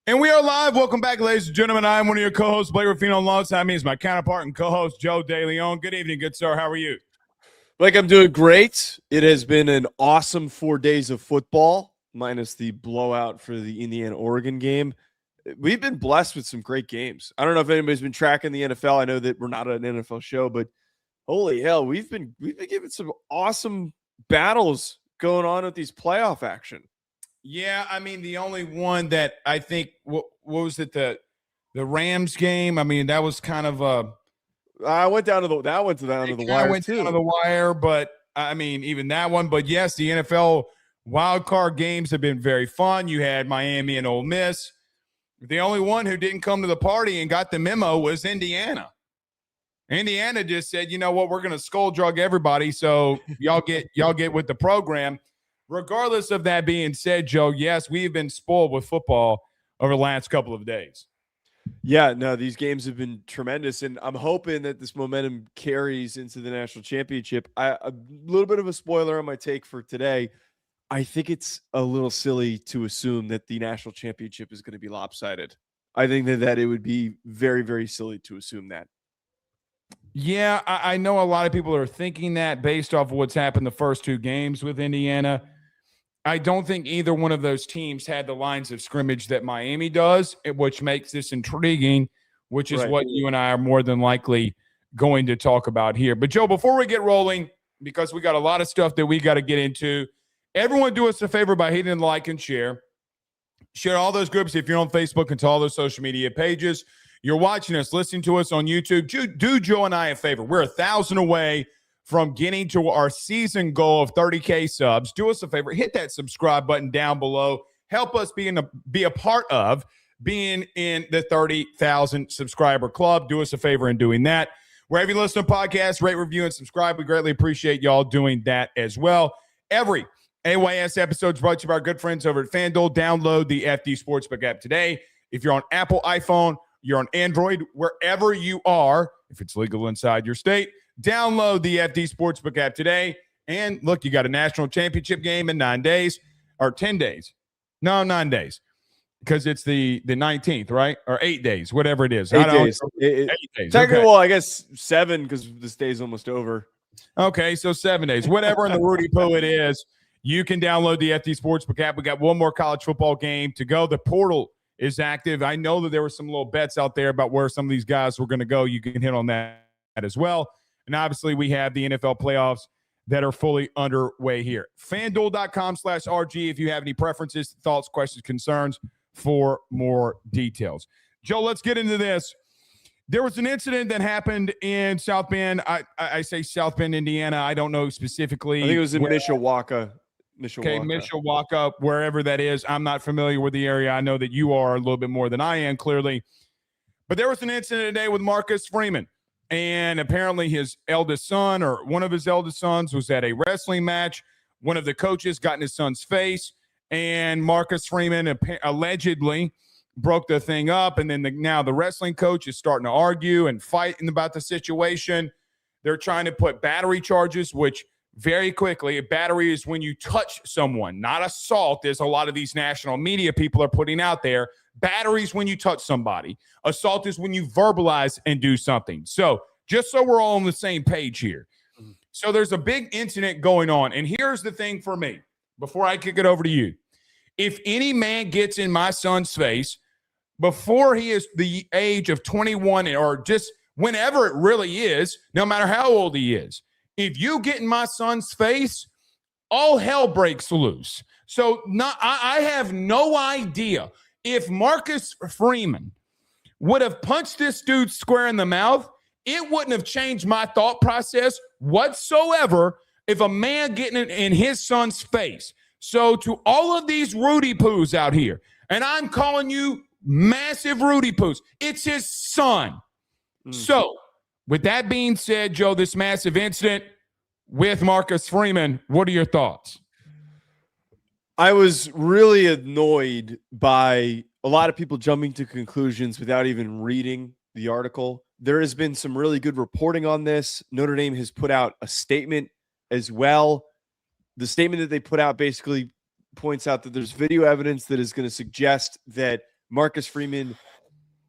And we are live. Welcome back, ladies and gentlemen. I'm one of your co-hosts, Blake Ruffino. Alongside me is my counterpart and co-host, Joe DeLeone. Good evening, good sir. How are you? Blake, I'm doing great. It has been an awesome 4 days of football, minus the blowout for the Indiana-Oregon game. We've been blessed with some great games. I don't know if anybody's been tracking the NFL. I know that we're not an NFL show, but holy hell, we've been given some awesome battles going on with these playoff action. Yeah, I mean, the only one that I think, what was it, the Rams game? I mean, that was kind of a... I went down to the wire too. Down to the wire, but I mean, even that one. But yes, the NFL wild card games have been very fun. You had Miami and Ole Miss. The only one who didn't come to the party and got the memo was Indiana. Indiana just said, you know what, we're going to skull drug everybody, so y'all get with the program. Regardless of that being said, Joe, yes, we've been spoiled with football over the last couple of days. Yeah, no, these games have been tremendous, and I'm hoping that this momentum carries into the national championship. A little bit of a spoiler on my take for today. I think it's a little silly to assume that the national championship is going to be lopsided. I think that it would be very, very silly to assume that. Yeah, I know a lot of people are thinking that based off of what's happened the first two games with Indiana. I don't think either one of those teams had the lines of scrimmage that Miami does, which makes this intriguing, which is what you and I are more than likely going to talk about here. But, Joe, before we get rolling, because we got a lot of stuff that we got to get into, everyone do us a favor by hitting like and share. Share all those groups if you're on Facebook and to all those social media pages. You're watching us, listening to us on YouTube. Do Joe and I a favor. We're 1,000 away from getting to our season goal of 30K subs. Do us a favor. Hit that subscribe button down below. Help us be a part of being in the 30,000 subscriber club. Do us a favor in doing that. Wherever you listen to podcasts, rate, review, and subscribe. We greatly appreciate y'all doing that as well. Every AYS episode is brought to you by our good friends over at FanDuel. Download the FD Sportsbook app today. If you're on Apple, iPhone, you're on Android, wherever you are, if it's legal inside your state, download the FD Sportsbook app today. And look, you got a national championship game in 9 days or 10 days. No, 9 days. Because it's the 19th, right? Or 8 days, whatever it is. 8 days. 8 days. Technically, okay. well, I guess 7 because this day's almost over. Okay, so 7 days. Whatever in the Rudy Poo it is, you can download the FD Sportsbook app. We got one more college football game to go. The portal is active. I know that there were some little bets out there about where some of these guys were going to go. You can hit on that as well. And obviously, we have the NFL playoffs that are fully underway here. FanDuel.com/RG if you have any preferences, thoughts, questions, concerns for more details. Joe, let's get into this. There was an incident that happened in South Bend. I say South Bend, Indiana. I don't know specifically. I think it was in Mishawaka. Mishawaka, wherever that is. I'm not familiar with the area. I know that you are a little bit more than I am, clearly. But there was an incident today with Marcus Freeman. And apparently his eldest son or one of his eldest sons was at a wrestling match. One of the coaches got in his son's face. And Marcus Freeman allegedly broke the thing up. And then now the wrestling coach is starting to argue and fighting about the situation. They're trying to put battery charges, which very quickly, a battery is when you touch someone, not assault, as a lot of these national media people are putting out there. Batteries when you touch somebody. Assault is when you verbalize and do something. So just so we're all on the same page here. So there's a big incident going on. And here's the thing for me, before I kick it over to you. If any man gets in my son's face before he is the age of 21 or just whenever it really is, no matter how old he is, if you get in my son's face, all hell breaks loose. So I have no idea if Marcus Freeman would have punched this dude square in the mouth, it wouldn't have changed my thought process whatsoever if a man getting in his son's face. So to all of these Rudy Poos out here, and I'm calling you massive Rudy Poos, it's his son. So with that being said, Joe, this massive incident with Marcus Freeman, what are your thoughts? I was really annoyed by a lot of people jumping to conclusions without even reading the article. There has been some really good reporting on this. Notre Dame has put out a statement as well. The statement that they put out basically points out that there's video evidence that is going to suggest that Marcus Freeman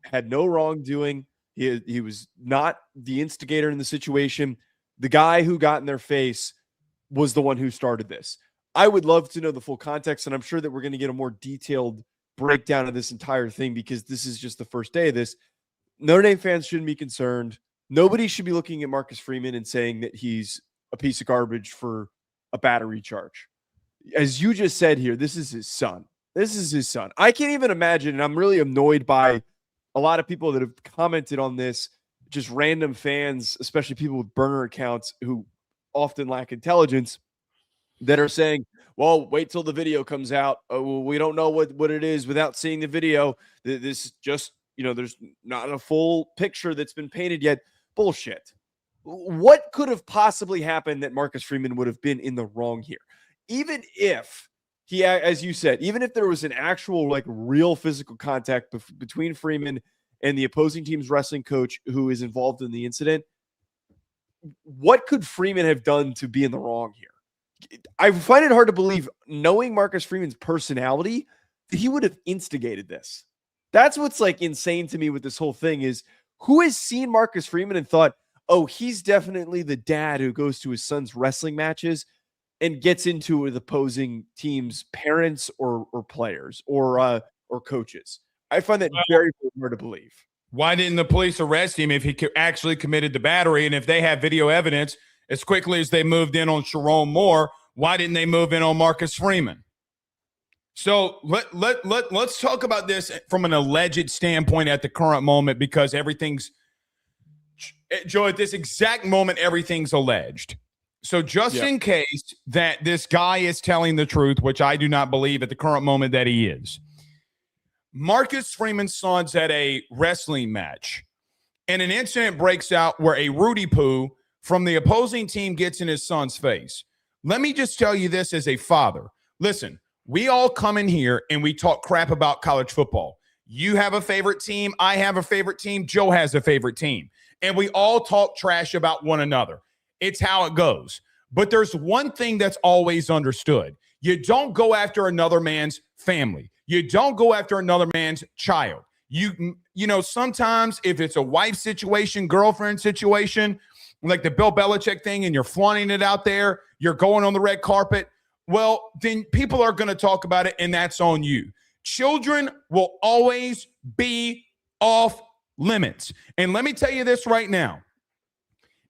had no wrongdoing. He was not the instigator in the situation. The guy who got in their face was the one who started this. I would love to know the full context, and I'm sure that we're going to get a more detailed breakdown of this entire thing because this is just the first day of this. Notre Dame fans shouldn't be concerned. Nobody should be looking at Marcus Freeman and saying that he's a piece of garbage for a battery charge. As you just said here, this is his son. This is his son. I can't even imagine, and I'm really annoyed by a lot of people that have commented on this, just random fans, especially people with burner accounts who often lack intelligence, that are saying, well, wait till the video comes out. Oh, well, we don't know what it is without seeing the video. This just, there's not a full picture that's been painted yet. Bullshit. What could have possibly happened that Marcus Freeman would have been in the wrong here? Even if he, as you said, even if there was an actual, real physical contact between Freeman and the opposing team's wrestling coach who is involved in the incident, what could Freeman have done to be in the wrong here? I find it hard to believe, knowing Marcus Freeman's personality, that he would have instigated this. That's what's insane to me with this whole thing is, who has seen Marcus Freeman and thought, oh, he's definitely the dad who goes to his son's wrestling matches and gets into with opposing teams' parents or players or coaches. I find that very hard to believe. Why didn't the police arrest him if he actually committed the battery? And if they have video evidence, as quickly as they moved in on Sharon Moore, why didn't they move in on Marcus Freeman? So let's talk about this from an alleged standpoint at the current moment, because everything's, Joe, at this exact moment, everything's alleged. So just in case that this guy is telling the truth, which I do not believe at the current moment that he is, Marcus Freeman's son's at a wrestling match, and an incident breaks out where a Rudy Poo from the opposing team gets in his son's face. Let me just tell you this as a father. Listen, we all come in here and we talk crap about college football. You have a favorite team. I have a favorite team. Joe has a favorite team. And we all talk trash about one another. It's how it goes. But there's one thing that's always understood. You don't go after another man's family. You don't go after another man's child. You know, sometimes if it's a wife situation, girlfriend situation, like the Bill Belichick thing, and you're flaunting it out there, you're going on the red carpet, well, then people are going to talk about it, and that's on you. Children will always be off limits. And let me tell you this right now.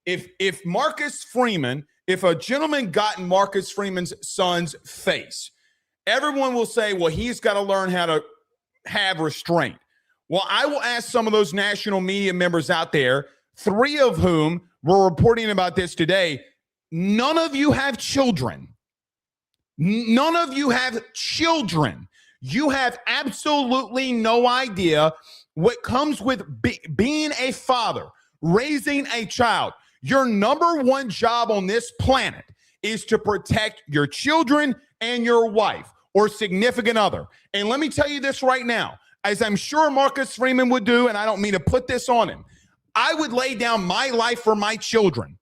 If Marcus Freeman, if a gentleman got in Marcus Freeman's son's face, everyone will say, well, he's got to learn how to have restraint. Well, I will ask some of those national media members out there, 3 of whom were reporting about this today. None of you have children. None of you have children. You have absolutely no idea what comes with being a father, raising a child. Your number one job on this planet is to protect your children and your wife or significant other. And let me tell you this right now, as I'm sure Marcus Freeman would do, and I don't mean to put this on him, I would lay down my life for my children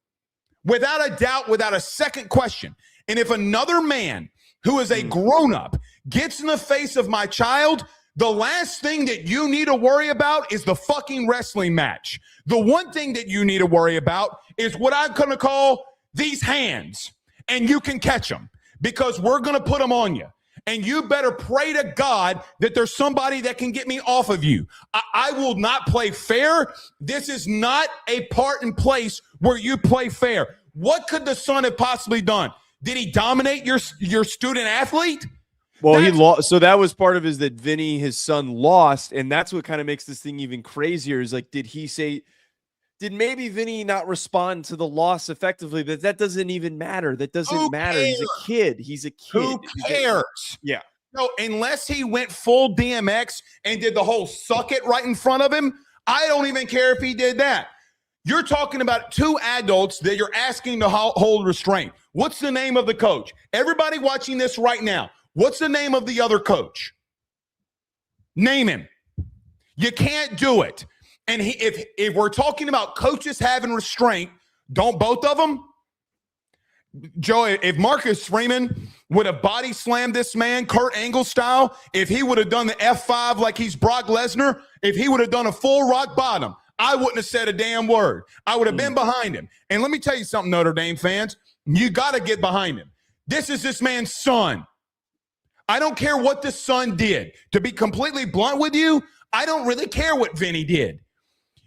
without a doubt, without a second question. And if another man who is a grown-up gets in the face of my child, the last thing that you need to worry about is the fucking wrestling match. The one thing that you need to worry about is what I'm going to call these hands, and you can catch them because we're going to put them on you. And you better pray to God that there's somebody that can get me off of you. I will not play fair. This is not a part and place where you play fair. What could the son have possibly done? Did he dominate your student athlete? Well, he lost. So that was part of that Vinny, his son, lost. And that's what kind of makes this thing even crazier is did maybe Vinny not respond to the loss effectively? But that doesn't even matter. That doesn't matter. He's a kid. He's a kid. Who cares? Yeah. No, unless he went full DMX and did the whole suck it right in front of him, I don't even care if he did that. You're talking about 2 adults that you're asking to hold restraint. What's the name of the coach? Everybody watching this right now, what's the name of the other coach? Name him. You can't do it. And if we're talking about coaches having restraint, don't both of them? Joe, if Marcus Freeman would have body slammed this man, Kurt Angle style, if he would have done the F5 like he's Brock Lesnar, if he would have done a full rock bottom, I wouldn't have said a damn word. I would have been behind him. And let me tell you something, Notre Dame fans. You got to get behind him. This is this man's son. I don't care what the son did. To be completely blunt with you, I don't really care what Vinny did.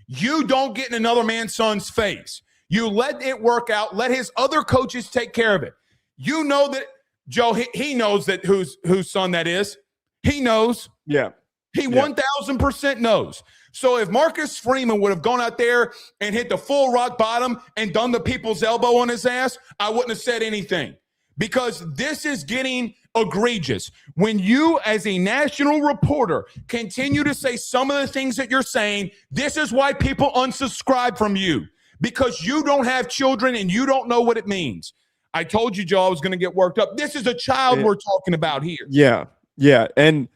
You don't get in another man's son's face. You let it work out. Let his other coaches take care of it. You know that, Joe, he knows that whose son that is. He knows. Yeah. He 1,000% knows. So if Marcus Freeman would have gone out there and hit the full rock bottom and done the people's elbow on his ass, I wouldn't have said anything, because this is getting egregious. When you, as a national reporter, continue to say some of the things that you're saying, this is why people unsubscribe from you, because you don't have children and you don't know what it means. I told you, Joe, I was going to get worked up. This is a child we're talking about here. Yeah. Yeah. And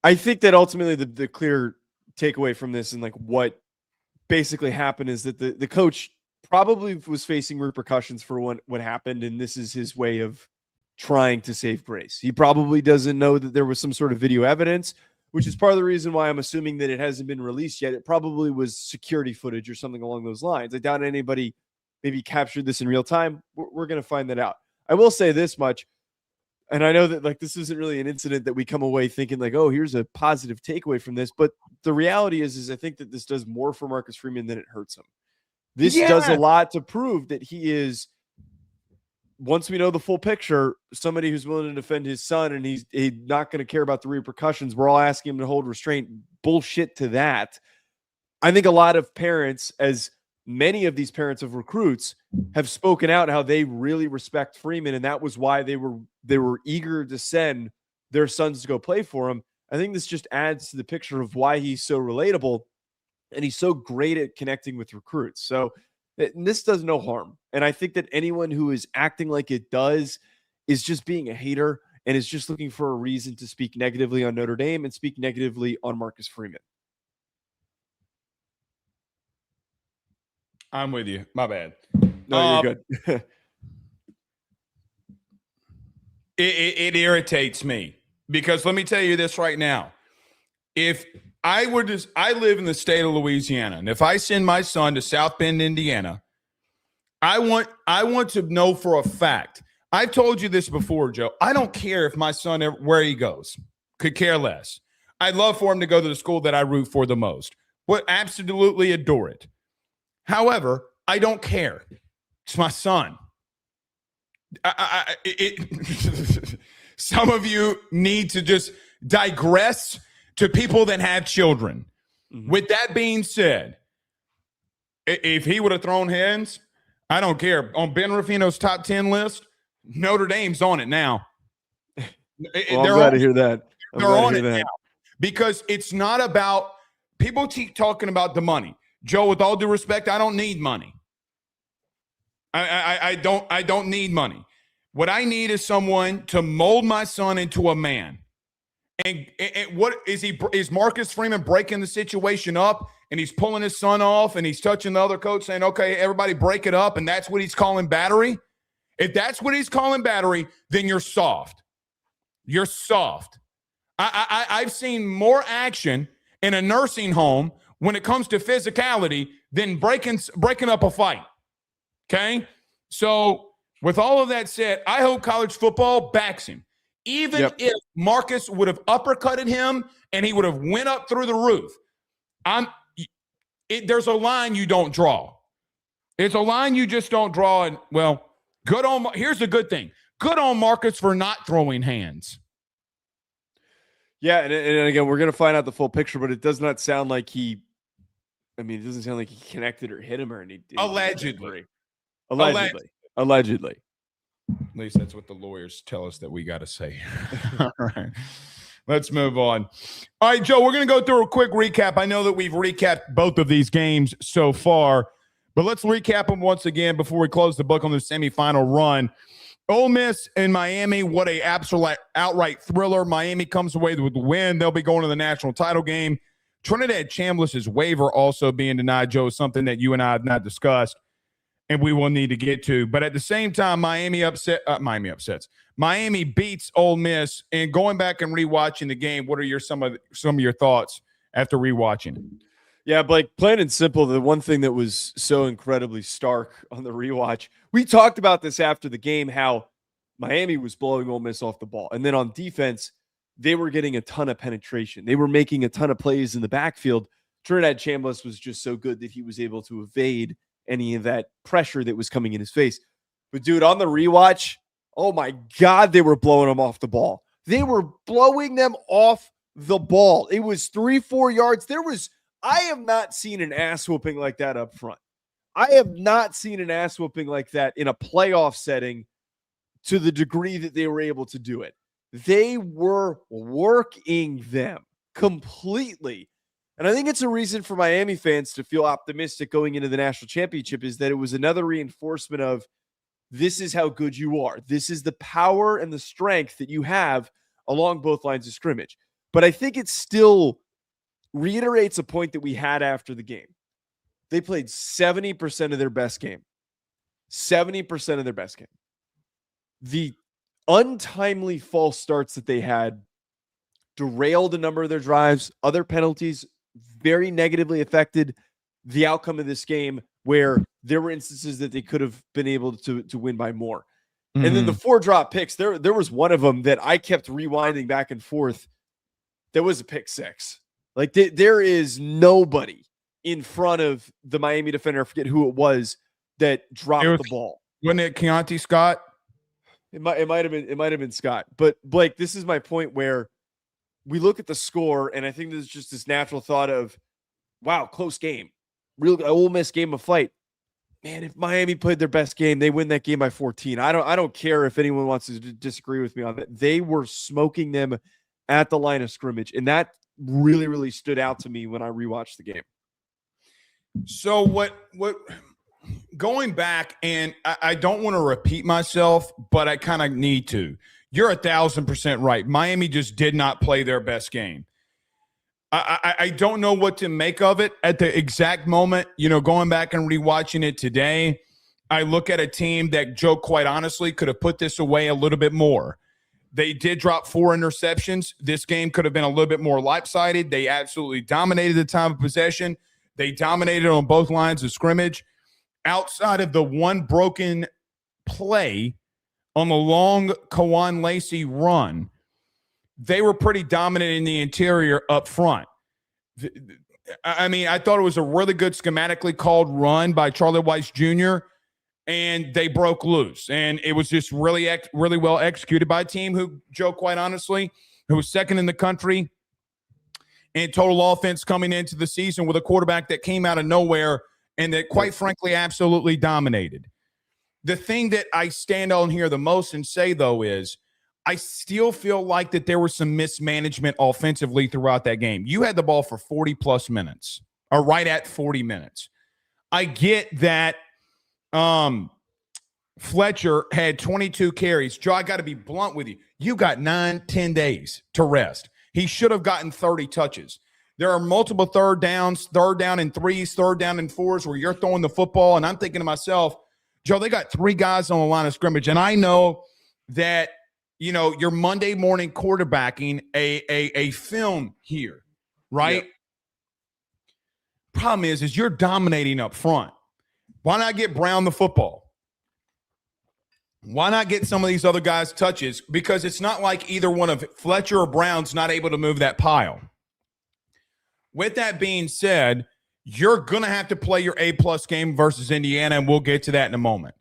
I think that ultimately the clear takeaway from this and like what basically happened is that the coach probably was facing repercussions for what happened, and this is his way of trying to save grace. He probably doesn't know that there was some sort of video evidence, which is part of the reason why I'm assuming that it hasn't been released yet. It probably was security footage or something along those lines. I doubt anybody maybe captured this in real time. We're going to find that out. I will say this much. And I know that like this isn't really an incident that we come away thinking like, oh, here's a positive takeaway from this. But the reality is I think that this does more for Marcus Freeman than it hurts him. This does a lot to prove that he is, once we know the full picture, somebody who's willing to defend his son, and he's not going to care about the repercussions. We're all asking him to hold restraint. Bullshit to that. I think a lot of parents, as many of these parents of recruits, have spoken out how they really respect Freeman, and that was why they were eager to send their sons to go play for him. I think this just adds to the picture of why he's so relatable and he's so great at connecting with recruits. So this does no harm. And I think that anyone who is acting like it does is just being a hater and is just looking for a reason to speak negatively on Notre Dame and speak negatively on Marcus Freeman. I'm with you. My bad. No, you're good. It irritates me, because let me tell you this right now. If I live in the state of Louisiana, and if I send my son to South Bend, Indiana, I want to know for a fact. I've told you this before, Joe. I don't care if my son, where he goes, could care less. I'd love for him to go to the school that I root for the most. Would absolutely adore it. However, I don't care. It's my son. Some of you need to just digress to people that have children. Mm-hmm. With that being said, if he would have thrown hands, I don't care. On Ben Ruffino's top 10 list, Notre Dame's on it now. Well, I'm glad to hear that. They're on it now. Because it's not about – people keep talking about the money. Joe, with all due respect, I don't need money. I don't need money. What I need is someone to mold my son into a man. And what is Marcus Freeman breaking the situation up, and he's pulling his son off, and he's touching the other coach saying, okay, everybody break it up, and that's what he's calling battery? If that's what he's calling battery, then you're soft. You're soft. I've seen more action in a nursing home when it comes to physicality than breaking up a fight. Okay? So with all of that said, I hope college football backs him. Even if Marcus would have uppercutted him and he would have went up through the roof, there's a line you don't draw. It's a line you just don't draw. And, well, here's the good thing. Good on Marcus for not throwing hands. Yeah, and again, we're going to find out the full picture, but it does not sound like it doesn't sound like he connected or hit him or anything. Allegedly. Allegedly. At least that's what the lawyers tell us that we got to say. All right. Let's move on. All right, Joe, we're going to go through a quick recap. I know that we've recapped both of these games so far, but let's recap them once again before we close the book on the semifinal run. Ole Miss and Miami, what a absolute outright thriller. Miami comes away with the win. They'll be going to the national title game. Trinidad Chambliss's waiver also being denied, Joe, is something that you and I have not discussed, and we will need to get to. But at the same time, Miami upsets. Miami beats Ole Miss, and going back and rewatching the game, what are some of your thoughts after rewatching it? Yeah, Blake, plain and simple, the one thing that was so incredibly stark on the rewatch, we talked about this after the game, how Miami was blowing Ole Miss off the ball. And then on defense, they were getting a ton of penetration. They were making a ton of plays in the backfield. Trinidad Chambliss was just so good that he was able to evade any of that pressure that was coming in his face. But, dude, on the rewatch, oh, my God, they were blowing them off the ball. They were blowing them off the ball. It was 3-4 yards. I have not seen an ass whooping like that up front. I have not seen an ass whooping like that in a playoff setting to the degree that they were able to do it. They were working them completely. And I think it's a reason for Miami fans to feel optimistic going into the national championship, is that it was another reinforcement of this is how good you are. This is the power and the strength that you have along both lines of scrimmage. But I think it still reiterates a point that we had after the game. They played 70% of their best game. 70% of their best game. The untimely false starts that they had derailed a number of their drives. Other penalties very negatively affected the outcome of this game, where there were instances that they could have been able to win by more. Mm-hmm. And then the 4 drop picks, there was one of them that I kept rewinding back and forth. There was a pick 6. Like, there is nobody in front of the Miami defender, I forget who it was, that dropped the ball. Wasn't it Keontae Scott? It might have been Scott. But Blake, this is my point, where we look at the score, and I think there's just this natural thought of, wow, close game. Real Ole Miss game of fight. Man, if Miami played their best game, they win that game by 14. I don't care if anyone wants to disagree with me on that. They were smoking them at the line of scrimmage, and that really, really stood out to me when I rewatched the game. So what going back, and I don't want to repeat myself, but I kind of need to. You're 1,000% right. Miami just did not play their best game. I don't know what to make of it at the exact moment. Going back and rewatching it today, I look at a team that, Joe, quite honestly, could have put this away a little bit more. They did drop 4 interceptions. This game could have been a little bit more lopsided. They absolutely dominated the time of possession. They dominated on both lines of scrimmage. Outside of the one broken play on the long Kawan Lacey run, they were pretty dominant in the interior up front. I mean, I thought it was a really good schematically called run by Charlie Weiss Jr., and they broke loose. And it was just really well executed by a team who, Joe, quite honestly, who was second in the country in total offense coming into the season, with a quarterback that came out of nowhere and that, quite frankly, absolutely dominated. The thing that I stand on here the most and say, though, is I still feel like that there was some mismanagement offensively throughout that game. You had the ball for 40-plus minutes, or right at 40 minutes. I get that Fletcher had 22 carries. Joe, I got to be blunt with you. You got 9-10 days to rest. He should have gotten 30 touches. There are multiple third down and 3s, third down and 4s where you're throwing the football, and I'm thinking to myself, Joe, they got 3 guys on the line of scrimmage, and I know that you're Monday morning quarterbacking a film here, right? Yep. Problem is you're dominating up front. Why not get Brown the football? Why not get some of these other guys touches? Because it's not like either one of Fletcher or Brown's not able to move that pile. With that being said, you're going to have to play your A-plus game versus Indiana, and we'll get to that in a moment.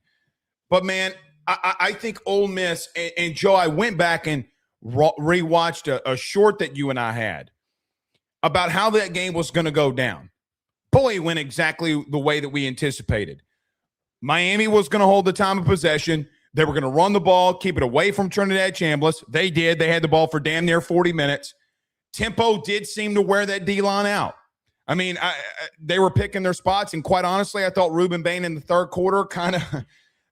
But, man, I think Ole Miss, and Joe, I went back and rewatched a short that you and I had about how that game was going to go down. Boy, it went exactly the way that we anticipated. Miami was going to hold the time of possession. They were going to run the ball, keep it away from Trinidad Chambliss. They did. They had the ball for damn near 40 minutes. Tempo did seem to wear that D-line out. I mean, they were picking their spots, and quite honestly, I thought Ruben Bain in the third quarter kind of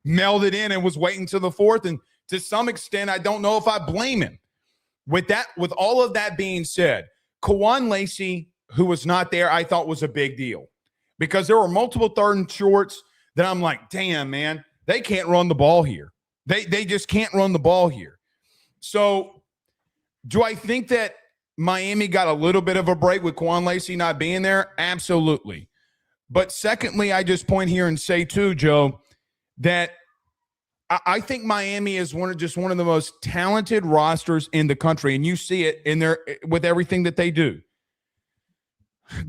melded in and was waiting to the fourth, and to some extent, I don't know if I blame him. With all of that being said, Kawan Lacey, who was not there, I thought was a big deal, because there were multiple third and shorts that I'm like, damn, man, they can't run the ball here. They just can't run the ball here. So do I think that Miami got a little bit of a break with Quan Lacey not being there? Absolutely. But secondly, I just point here and say too, Joe, that I think Miami is one of the most talented rosters in the country, and you see it in their with everything that they do.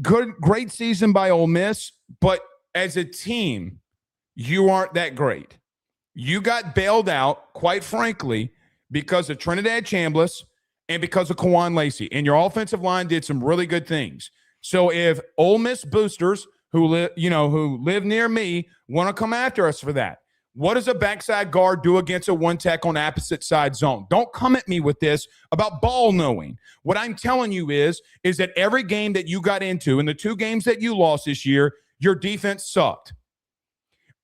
Great season by Ole Miss, but as a team, you aren't that great. You got bailed out, quite frankly, because of Trinidad Chambliss and because of Quan Lacey, and your offensive line did some really good things. So if Ole Miss boosters who live near me want to come after us for that, what does a backside guard do against a one tech on opposite side zone? Don't come at me with this about ball knowing. What I'm telling you is that every game that you got into, in the 2 games that you lost this year, your defense sucked.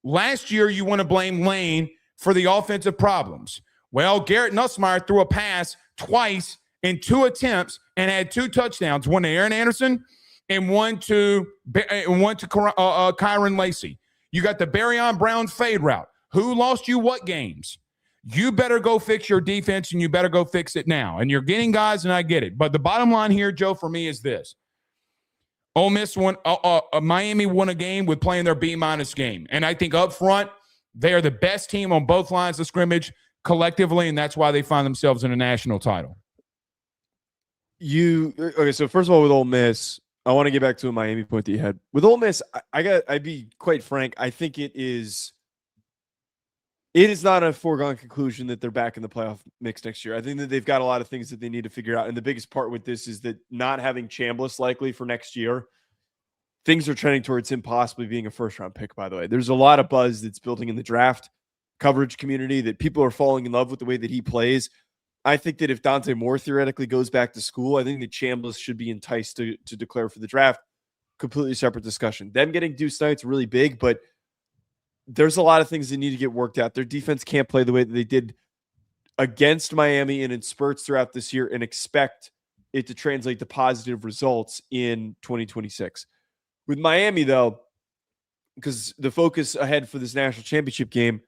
Last year, you want to blame Lane for the offensive problems. Well, Garrett Nussmeier threw a pass twice in 2 attempts and had 2 touchdowns, one to Aaron Anderson and one to Kyron Lacey. You got the Barryon Brown fade route. Who lost you what games? You better go fix your defense, and you better go fix it now. And you're getting guys, and I get it. But the bottom line here, Joe, for me is this. Ole Miss won. Miami won a game with playing their B- game. And I think up front, they are the best team on both lines of scrimmage collectively, and that's why they find themselves in a national title. Okay, so first of all, with Ole Miss, I want to get back to a Miami point that you had. With Ole Miss, I'd be quite frank. I think it is not a foregone conclusion that they're back in the playoff mix next year. I think that they've got a lot of things that they need to figure out. And the biggest part with this is that not having Chambliss likely for next year, things are trending towards him possibly being a first-round pick, by the way. There's a lot of buzz that's building in the draft coverage community that people are falling in love with the way that he plays. I think that if Dante Moore theoretically goes back to school, I think that Chambliss should be enticed to declare for the draft. Completely separate discussion. Them getting Deuce Knight's really big, but there's a lot of things that need to get worked out. Their defense can't play the way that they did against Miami and in spurts throughout this year and expect it to translate to positive results in 2026. With Miami, though, because the focus ahead for this national championship game,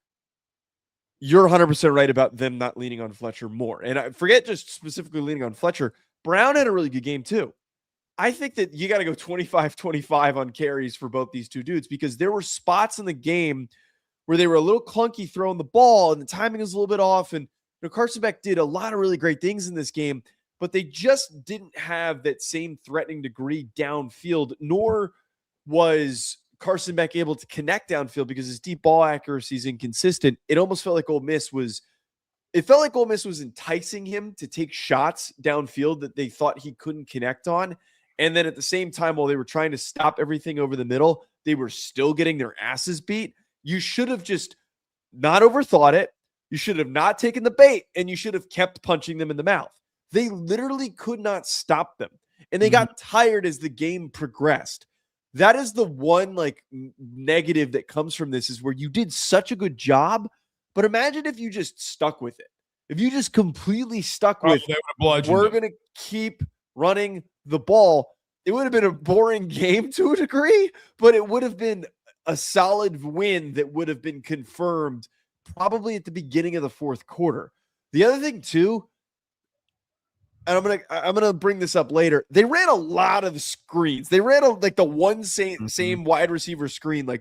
you're 100% right about them not leaning on Fletcher more. And I forget just specifically leaning on Fletcher. Brown had a really good game, too. I think that you got to go 25-25 on carries for both these two dudes because there were spots in the game where they were a little clunky throwing the ball and the timing was a little bit off. And Carson Beck did a lot of really great things in this game, but they just didn't have that same threatening degree downfield, nor was Carson Beck able to connect downfield because his deep ball accuracy is inconsistent. It almost felt like Ole Miss was enticing him to take shots downfield that they thought he couldn't connect on. And then at the same time, while they were trying to stop everything over the middle, they were still getting their asses beat. You should have just not overthought it. You should have not taken the bait, and you should have kept punching them in the mouth. They literally could not stop them. And they got tired as the game progressed. That is the one negative that comes from this is where you did such a good job, but imagine if you just stuck with it. If you just completely stuck with, we're going to keep running the ball, it would have been a boring game to a degree, but it would have been a solid win that would have been confirmed probably at the beginning of the fourth quarter. The other thing too, and I'm gonna bring this up later. They ran a lot of screens. They ran the one same wide receiver screen 4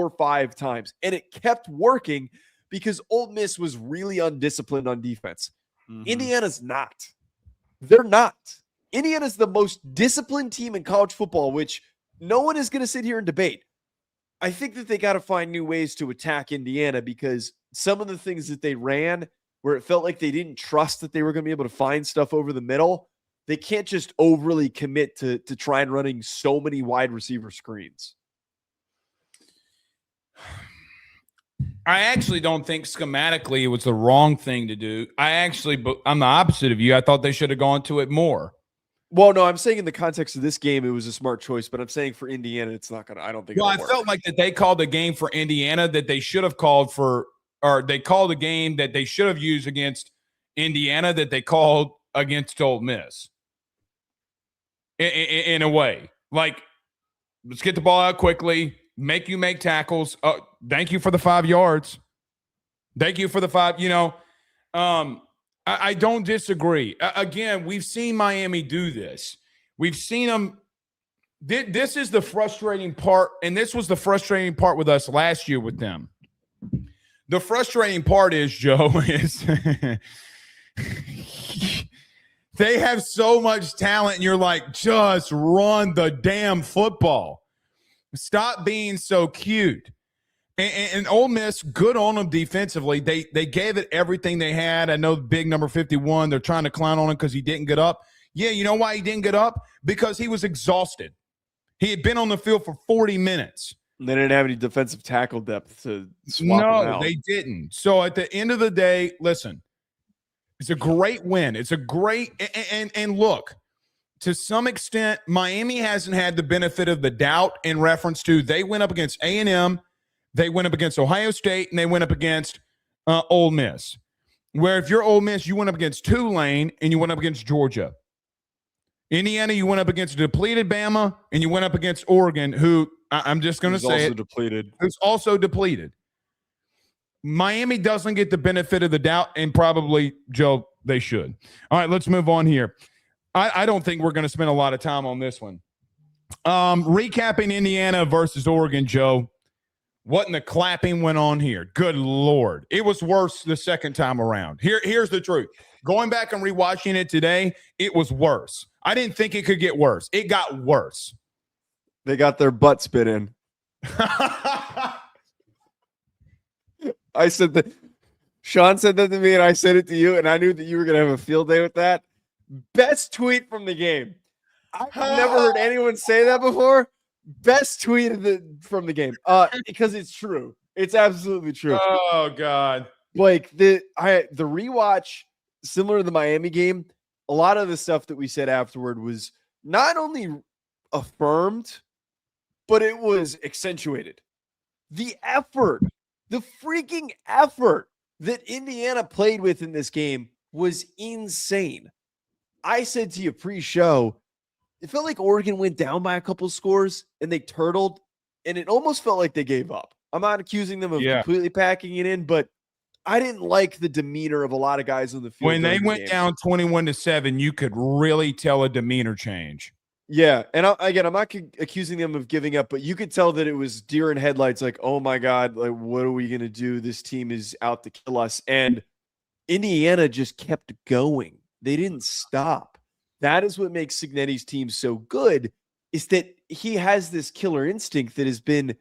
or 5 times, and it kept working because Ole Miss was really undisciplined on defense. Indiana's not. They're not. Indiana's the most disciplined team in college football, which no one is going to sit here and debate. I think that they got to find new ways to attack Indiana because some of the things that they ran where it felt like they didn't trust that they were going to be able to find stuff over the middle, they can't just overly commit to try and running so many wide receiver screens. I actually don't think schematically it was the wrong thing to do. I'm the opposite of you. I thought they should have gone to it more. Well, no, I'm saying in the context of this game, it was a smart choice, but I'm saying for Indiana, it's not going to, I don't think. Well, I felt like that they called a game for Indiana that they should have called for, or they called a game that they should have used against Indiana that they called against Ole Miss. In a way, let's get the ball out quickly, make tackles. Thank you for the 5 yards. Thank you for the 5, I don't disagree. Again, we've seen Miami do this. We've seen them. This is the frustrating part, and this was the frustrating part with us last year with them. The frustrating part is, Joe, is they have so much talent, and you're like, just run the damn football. Stop being so cute. And Ole Miss, good on them defensively. They gave it everything they had. I know big number 51, they're trying to clown on him because he didn't get up. Yeah, you know why he didn't get up? Because he was exhausted. He had been on the field for 40 minutes. They didn't have any defensive tackle depth to swap him out. No, they didn't. So at the end of the day, listen, it's a great win. It's a great and look, to some extent, Miami hasn't had the benefit of the doubt in reference to they went up against A&M, they went up against Ohio State, and they went up against Ole Miss. Where if you're Ole Miss, you went up against Tulane and you went up against Georgia. Indiana, you went up against depleted Bama, and you went up against Oregon, who I'm just going to say who's also depleted. Miami doesn't get the benefit of the doubt, and probably, Joe, they should. All right, let's move on here. I don't think we're going to spend a lot of time on this one. Recapping Indiana versus Oregon, Joe. What in the clapping went on here? Good Lord. It was worse the second time around. Here's the truth. Going back and rewatching it today, it was worse. I didn't think it could get worse. It got worse. They got their butt spit in. I said that. Sean said that to me, and I said it to you, and I knew that you were going to have a field day with that. Best tweet from the game. I've never heard anyone say that before. Best tweet from the game. Because it's true. It's absolutely true. Oh, God. Like the rewatch, similar to the Miami game, a lot of the stuff that we said afterward was not only affirmed, but it was accentuated. The effort, the freaking effort that Indiana played with in this game was insane. I said to you pre-show, it felt like Oregon went down by a couple scores and they turtled, and it almost felt like they gave up. I'm not accusing them of completely packing it in, but I didn't like the demeanor of a lot of guys on the field. When they went down 21-7, you could really tell a demeanor change. Yeah, and I'm not accusing them of giving up, but you could tell that it was deer in headlights, like, oh my God, like, what are we going to do? This team is out to kill us. And Indiana just kept going. They didn't stop. That is what makes Cignetti's team so good, is that he has this killer instinct that has been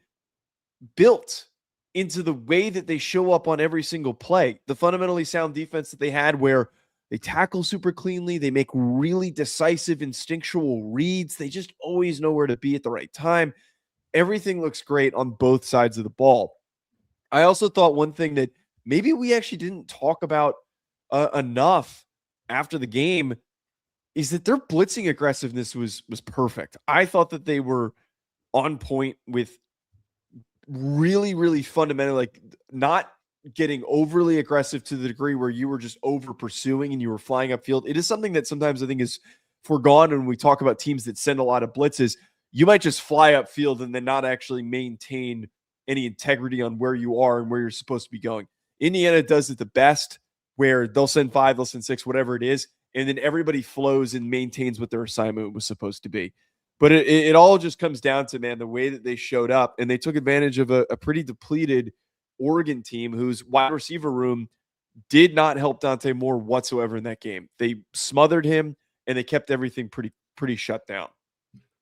built into the way that they show up on every single play. The fundamentally sound defense that they had, where they tackle super cleanly, they make really decisive instinctual reads. They just always know where to be at the right time. Everything looks great on both sides of the ball. I also thought one thing that maybe we actually didn't talk about enough after the game is that their blitzing aggressiveness was perfect. I thought that they were on point with really, really fundamental, like not getting overly aggressive to the degree where you were just over pursuing and you were flying upfield. It is something that sometimes I think is forgone when we talk about teams that send a lot of blitzes. You might just fly upfield and then not actually maintain any integrity on where you are and where you're supposed to be going. Indiana does it the best, where they'll send 5, they'll send 6, whatever it is, and then everybody flows and maintains what their assignment was supposed to be. But it all just comes down to, man, the way that they showed up, and they took advantage of a pretty depleted Oregon team whose wide receiver room did not help Dante Moore whatsoever in that game. They smothered him, and they kept everything pretty shut down.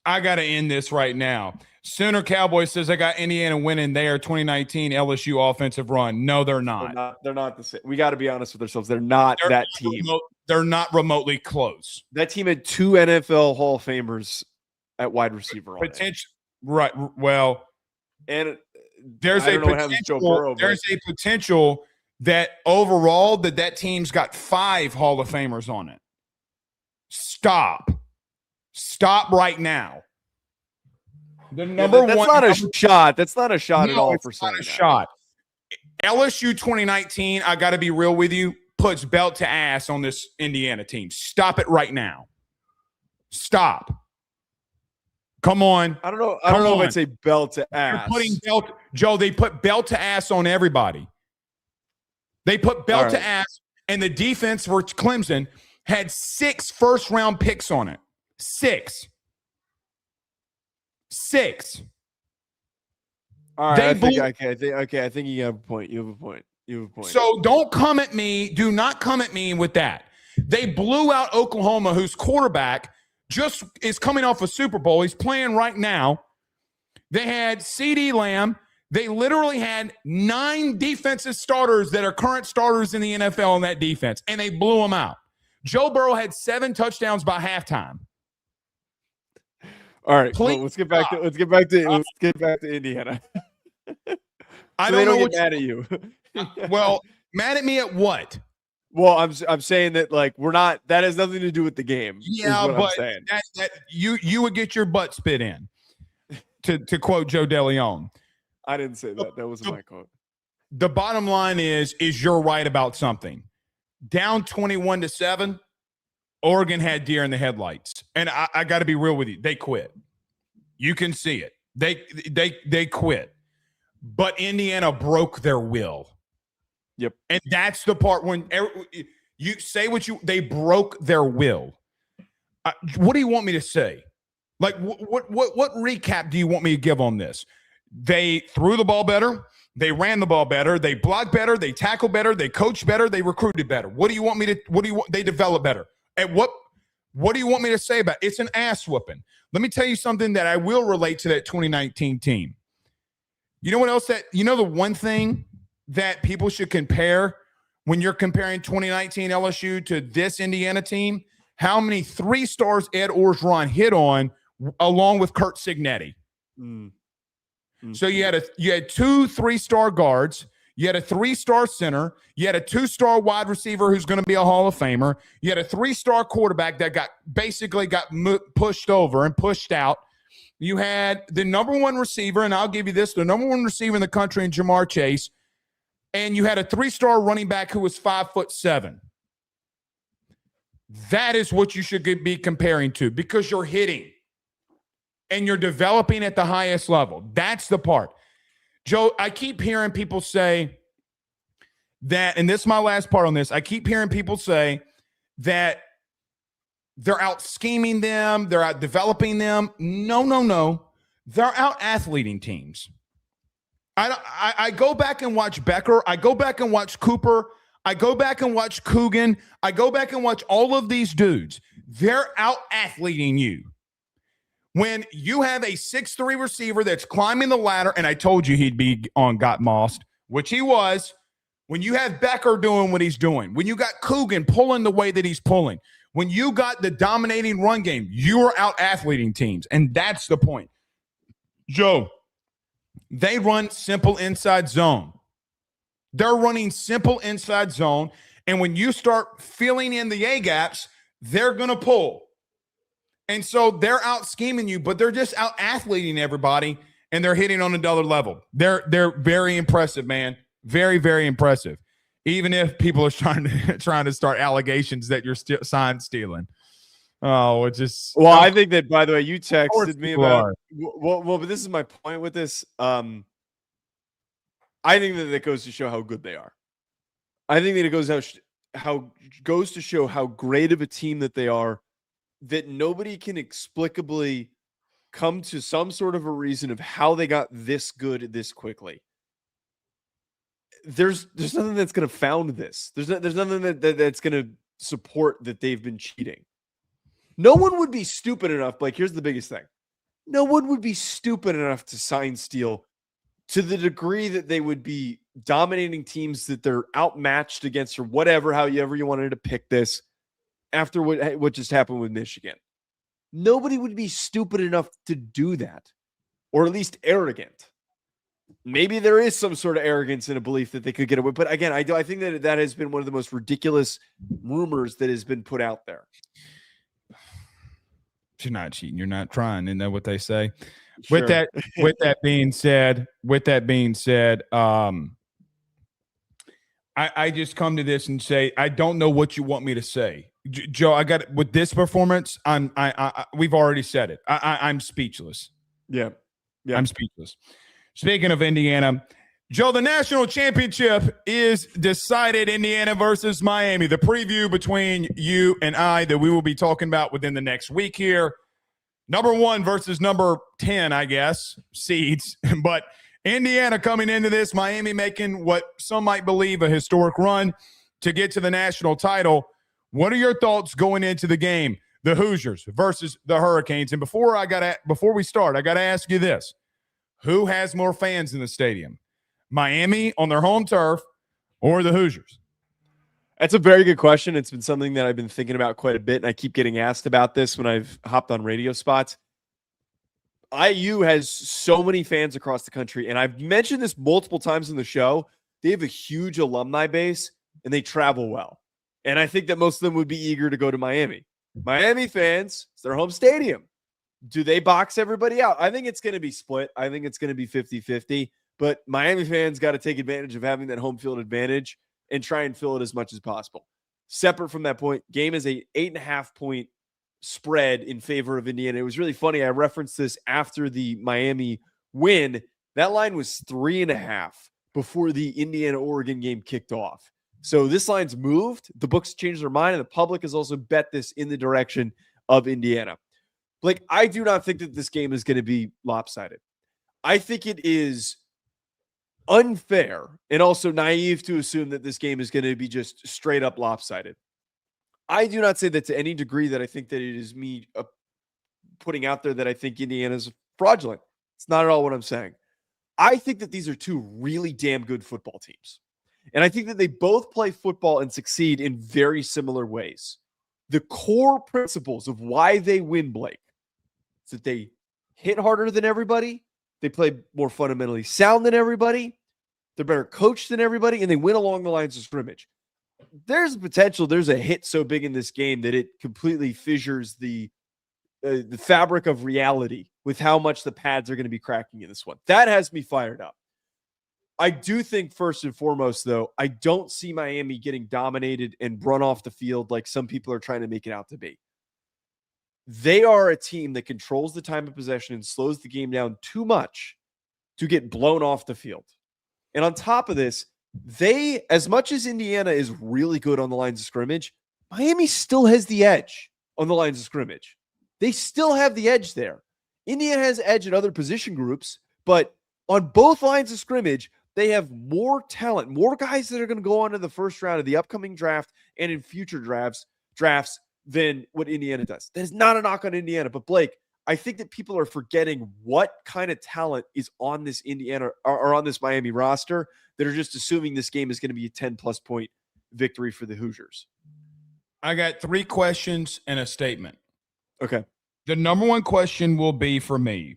I got to end this right now. Sooner Cowboy says I got Indiana winning their 2019 LSU offensive run. No, they're not. They're not the same. We got to be honest with ourselves. They're not that team. They're not remotely close. That team had 2 NFL Hall of Famers at wide receiver. Right. Well, and there's a potential that overall that team's got 5 Hall of Famers on it. Stop right now. The number that's one. Not a shot. That's not a shot no, at all. It's for not a that. shot. LSU 2019. I got to be real with you. Puts belt to ass on this Indiana team. Stop it right now. Stop. Come on. I don't know if I'd say belt to ass. Joe, they put belt to ass on everybody. They put belt to ass, And the defense for Clemson had 6 first-round picks on it. 6. All right, I think you have a point. You have a point. So don't come at me. Do not come at me with that. They blew out Oklahoma, whose quarterback just is coming off a Super Bowl. He's playing right now. They had CeeDee Lamb. They literally had 9 defensive starters that are current starters in the NFL in that defense, and they blew them out. Joe Burrow had 7 touchdowns by halftime. All right, let's get back to Indiana. I don't know what mad at you. Well, mad at me at what? Well, I'm saying that like we're not. That has nothing to do with the game. Yeah, but that you would get your butt spit in. To quote Joe DeLeone. I didn't say that. That wasn't my quote. The bottom line is you're right about something. Down 21-7, Oregon had deer in the headlights. And I got to be real with you. They quit. You can see it. They quit. But Indiana broke their will. Yep. And that's the part when you say they broke their will. What do you want me to say? Like, what recap do you want me to give on this? They threw the ball better. They ran the ball better. They blocked better. They tackled better. They coached better. They recruited better. They developed better. And what do you want me to say about it? It's an ass whooping. Let me tell you something that I will relate to that 2019 team. You know what else the one thing that people should compare when you're comparing 2019 LSU to this Indiana team? How many 3 stars Ed Orgeron hit on along with Curt Cignetti? Mm-hmm. So you had 2 3-star guards, you had a 3-star center, you had a 2-star wide receiver who's going to be a Hall of Famer, you had a 3-star quarterback that got pushed over and pushed out. You had the number 1 receiver, and I'll give you this, the number 1 receiver in the country in Jamar Chase, and you had a 3-star running back who was 5'7". That is what you should be comparing to because you're hitting and you're developing at the highest level. That's the part. Joe, I keep hearing people say that, and this is my last part on this. I keep hearing people say that they're out scheming them, they're out developing them. No. They're out athleting teams. I go back and watch Becker. I go back and watch Cooper. I go back and watch Coogan. I go back and watch all of these dudes. They're out athleting you. When you have a 6'3" receiver that's climbing the ladder, and I told you he'd be on Got Mossed, which he was. When you have Becker doing what he's doing, when you got Coogan pulling the way that he's pulling, when you got the dominating run game, you are out athleting teams. And that's the point. Joe, they run simple inside zone. They're running simple inside zone. And when you start filling in the A-gaps, they're going to pull. And so they're out scheming you, but they're just out athleting everybody, and they're hitting on another level. They're very impressive, man. Very, very impressive. Even if people are trying to start allegations that you're sign stealing. Oh, it just. Well, I think that, by the way, you texted me about. Well, but this is my point with this. I think that goes to show how good they are. I think that it goes to show how great of a team that they are. That nobody can explicably come to some sort of a reason of how they got this good this quickly. There's nothing that's going to found this. There's nothing that's going to support that they've been cheating. No one would be stupid enough. Like, here's the biggest thing. No one would be stupid enough to sign Steele to the degree that they would be dominating teams that they're outmatched against or whatever, however you wanted to pick this. After what just happened with Michigan, nobody would be stupid enough to do that, or at least arrogant. Maybe there is some sort of arrogance and a belief that they could get away. But again, I think that has been one of the most ridiculous rumors that has been put out there. You're not cheating. You're not trying. Isn't that what they say? Sure. With that being said, I just come to this and say, I don't know what you want me to say. Joe, I got with this performance. We've already said it. I'm speechless. Yeah. I'm speechless. Speaking of Indiana, Joe, the national championship is decided. Indiana versus Miami. The preview between you and I that we will be talking about within the next week here. Number 1 versus number 10, I guess, seeds. But Indiana coming into this, Miami making what some might believe a historic run to get to the national title. What are your thoughts going into the game? The Hoosiers versus the Hurricanes. And before we start, I got to ask you this. Who has more fans in the stadium? Miami on their home turf or the Hoosiers? That's a very good question. It's been something that I've been thinking about quite a bit, and I keep getting asked about this when I've hopped on radio spots. IU has so many fans across the country, and I've mentioned this multiple times in the show. They have a huge alumni base, and they travel well. And I think that most of them would be eager to go to Miami. Miami fans, it's their home stadium. Do they box everybody out? I think it's going to be split. I think it's going to be 50-50. But Miami fans got to take advantage of having that home field advantage and try and fill it as much as possible. Separate from that point, game is a 8.5-point spread in favor of Indiana. It was really funny. I referenced this after the Miami win. That line was 3.5 before the Indiana-Oregon game kicked off. So this line's moved. The books changed their mind, and the public has also bet this in the direction of Indiana. Blake, I do not think that this game is going to be lopsided. I think it is unfair and also naive to assume that this game is going to be just straight up lopsided. I do not say that to any degree that I think that it is me putting out there that I think Indiana's fraudulent. It's not at all what I'm saying. I think that these are two really damn good football teams. And I think that they both play football and succeed in very similar ways. The core principles of why they win, Blake, is that they hit harder than everybody. They play more fundamentally sound than everybody. They're better coached than everybody, and they win along the lines of scrimmage. There's potential. There's a hit so big in this game that it completely fissures the fabric of reality with how much the pads are going to be cracking in this one. That has me fired up. I do think first and foremost, though, I don't see Miami getting dominated and run off the field like some people are trying to make it out to be. They are a team that controls the time of possession and slows the game down too much to get blown off the field. And on top of this, they, as much as Indiana is really good on the lines of scrimmage, Miami still has the edge on the lines of scrimmage. They still have the edge there. Indiana has edge at other position groups, but on both lines of scrimmage, they have more talent, more guys that are going to go on to the first round of the upcoming draft and in future drafts than what Indiana does. That is not a knock on Indiana, but Blake, I think that people are forgetting what kind of talent is on this Indiana or on this Miami roster that are just assuming this game is going to be a 10-plus point victory for the Hoosiers. I got 3 questions and a statement. Okay. The number 1 question will be for me.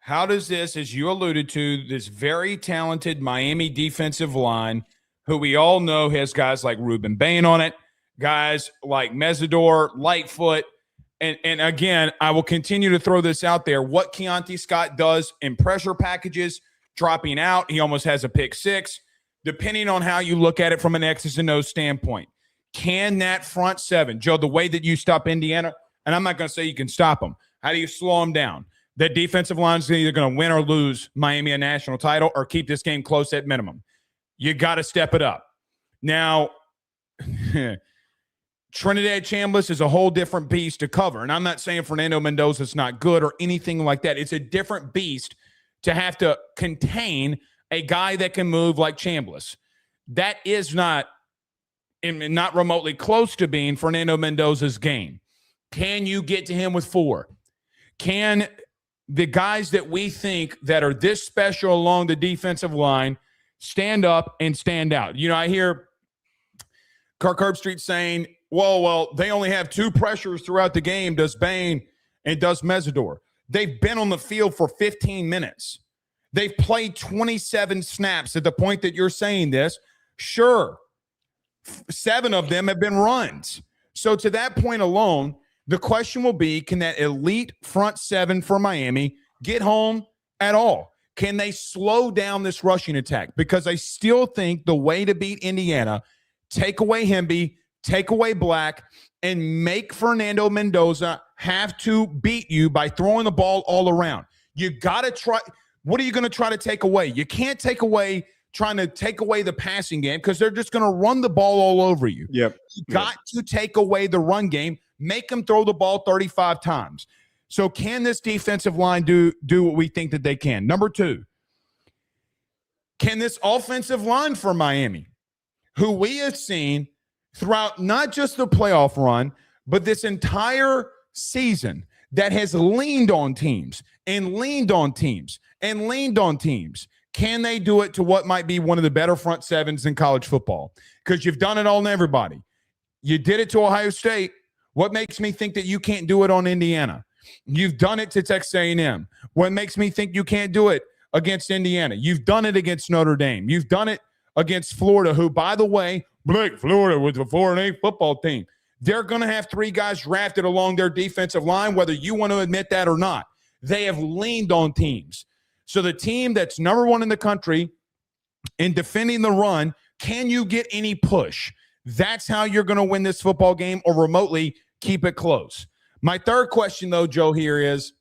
How does this, as you alluded to, this very talented Miami defensive line, who we all know has guys like Ruben Bain on it, guys like Mesidor, Lightfoot, and again, I will continue to throw this out there. What Keontae Scott does in pressure packages, dropping out, he almost has a pick 6, depending on how you look at it from an X's and O's standpoint. Can that front 7, Joe, the way that you stop Indiana, and I'm not going to say you can stop them. How do you slow them down? That defensive line is either going to win or lose Miami a national title or keep this game close at minimum. You got to step it up. Now, Trinidad Chambliss is a whole different beast to cover. And I'm not saying Fernando Mendoza is not good or anything like that. It's a different beast to have to contain a guy that can move like Chambliss. That is not remotely close to being Fernando Mendoza's game. Can you get to him with 4? Can the guys that we think that are this special along the defensive line stand up and stand out? You know, I hear Curb Street saying, well, they only have 2 pressures throughout the game, does Bain and does Mesidor. They've been on the field for 15 minutes. They've played 27 snaps at the point that you're saying this. Sure, 7 of them have been runs. So to that point alone, the question will be, can that elite front 7 for Miami get home at all? Can they slow down this rushing attack? Because I still think the way to beat Indiana, take away Hemby, take away Black, and make Fernando Mendoza have to beat you by throwing the ball all around. You got to try. What are you going to try to take away? You can't trying to take away the passing game because they're just going to run the ball all over you. Yep. You got to take away the run game, make them throw the ball 35 times. So can this defensive line do what we think that they can? Number 2, can this offensive line for Miami, who we have seen throughout not just the playoff run, but this entire season that has leaned on teams and leaned on teams and leaned on teams, can they do it to what might be one of the better front sevens in college football? Because you've done it on everybody. You did it to Ohio State. What makes me think that you can't do it on Indiana? You've done it to Texas A&M. What makes me think you can't do it against Indiana? You've done it against Notre Dame. You've done it against Florida, who, by the way, Florida was a 4-8 football team. They're going to have 3 guys drafted along their defensive line, whether you want to admit that or not. They have leaned on teams. So the team that's number 1 in the country in defending the run, can you get any push? That's how you're going to win this football game or remotely keep it close. My third question, though, Joe, here is,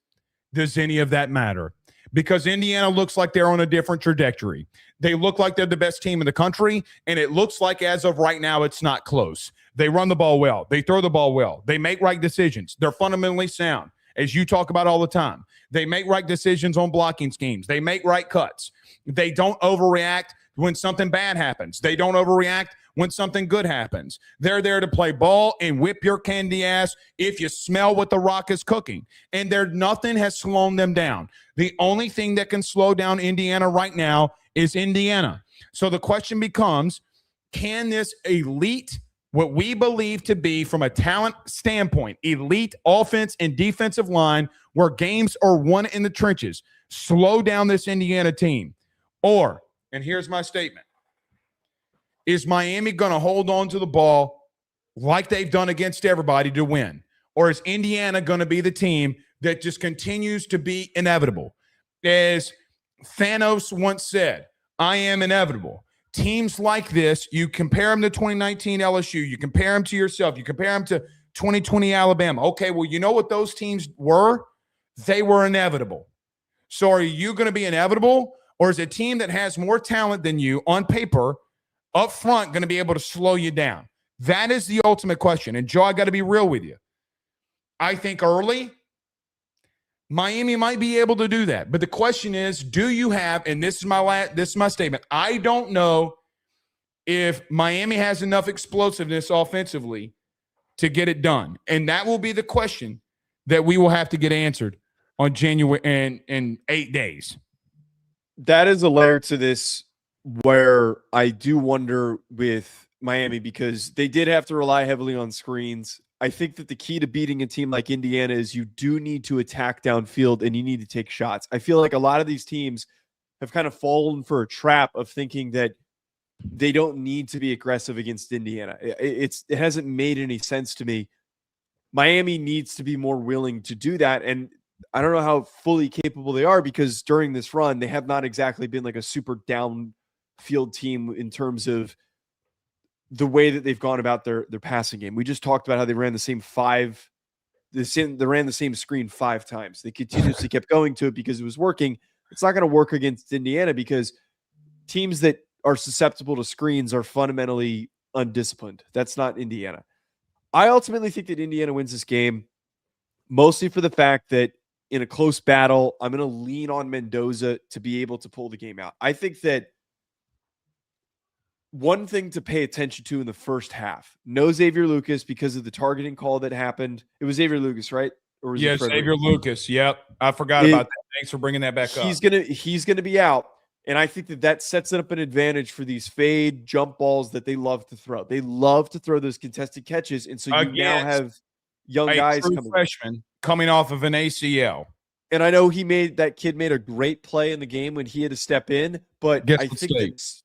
does any of that matter? Because Indiana looks like they're on a different trajectory. They look like they're the best team in the country, and it looks like as of right now it's not close. They run the ball well. They throw the ball well. They make right decisions. They're fundamentally sound, as you talk about all the time. They make right decisions on blocking schemes. They make right cuts. They don't overreact when something bad happens. They don't overreact when something good happens. They're there to play ball and whip your candy ass if you smell what the Rock is cooking. And nothing has slowed them down. The only thing that can slow down Indiana right now is Indiana. So the question becomes, can this elite, what we believe to be from a talent standpoint, elite offense and defensive line where games are won in the trenches, slow down this Indiana team? Or, and here's my statement, is Miami going to hold on to the ball like they've done against everybody to win? Or is Indiana going to be the team that just continues to be inevitable? As Thanos once said, I am inevitable. Teams like this, you compare them to 2019 LSU, you compare them to yourself, you compare them to 2020 Alabama. Okay, well, you know what those teams were? They were inevitable. So are you going to be inevitable? Or is a team that has more talent than you on paper up front going to be able to slow you down? That is the ultimate question. And Joe, I got to be real with you. I think early, Miami might be able to do that. But the question is, do you have, and this is my statement, I don't know if Miami has enough explosiveness offensively to get it done. And that will be the question that we will have to get answered on January in 8 days. That is a layer to this where I do wonder with Miami, because they did have to rely heavily on screens. I think that the key to beating a team like Indiana is you do need to attack downfield and you need to take shots. I feel like a lot of these teams have kind of fallen for a trap of thinking that they don't need to be aggressive against Indiana. It hasn't made any sense to me. Miami needs to be more willing to do that. And I don't know how fully capable they are, because during this run, they have not exactly been like a super downfield team in terms of the way that they've gone about their passing game. We just talked about how they ran the same screen 5 times. They continuously kept going to it because it was working. It's not going to work against Indiana because teams that are susceptible to screens are fundamentally undisciplined. That's not Indiana. I ultimately think that Indiana wins this game, mostly for the fact that in a close battle, I'm going to lean on Mendoza to be able to pull the game out. I think that one thing to pay attention to in the first half, no Xavier Lucas because of the targeting call that happened. It was Xavier Lucas, right? Or was Xavier Lucas. Yep. I forgot about that. Thanks for bringing that back up. He's going to be out. And I think that sets up an advantage for these fade jump balls that they love to throw. They love to throw those contested catches. And so you now have young guys coming off of an ACL. And I know that kid made a great play in the game when he had to step in, but I think it's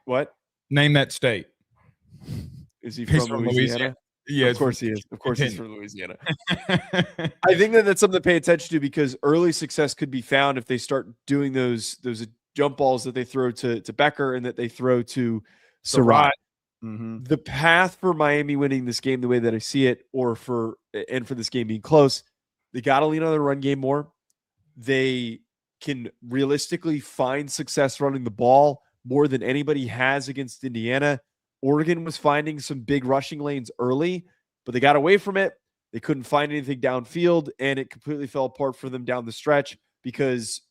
what? Name that state. Is he from Louisiana? Yeah, of course he is. Of course he's from Louisiana. I think that's something to pay attention to, because early success could be found if they start doing those jump balls that they throw to Becker and that they throw to Surratt. Mm-hmm. The path for Miami winning this game, the way that I see it, for this game being close, they got to lean on the run game more. They can realistically find success running the ball more than anybody has against Indiana. Oregon was finding some big rushing lanes early, but they got away from it. They couldn't find anything downfield, and it completely fell apart for them down the stretch because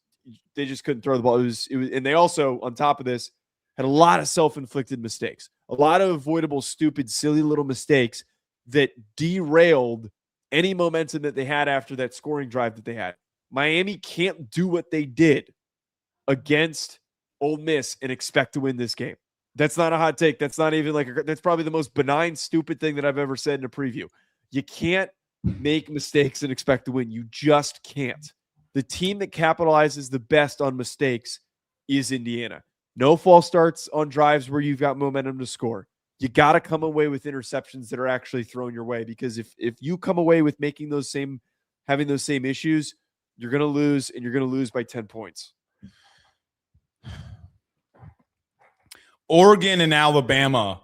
they just couldn't throw the ball. It was, and they also, on top of this, had a lot of self-inflicted mistakes, a lot of avoidable, stupid, silly little mistakes that derailed any momentum that they had after that scoring drive that they had. Miami can't do what they did against Ole Miss and expect to win this game. That's not a hot take. That's not even that's probably the most benign, stupid thing that I've ever said in a preview. You can't make mistakes and expect to win. You just can't. The team that capitalizes the best on mistakes is Indiana. No false starts on drives where you've got momentum to score. You got to come away with interceptions that are actually thrown your way, because if you come away with having those same issues, you're going to lose, and you're going to lose by 10 points. Oregon and Alabama.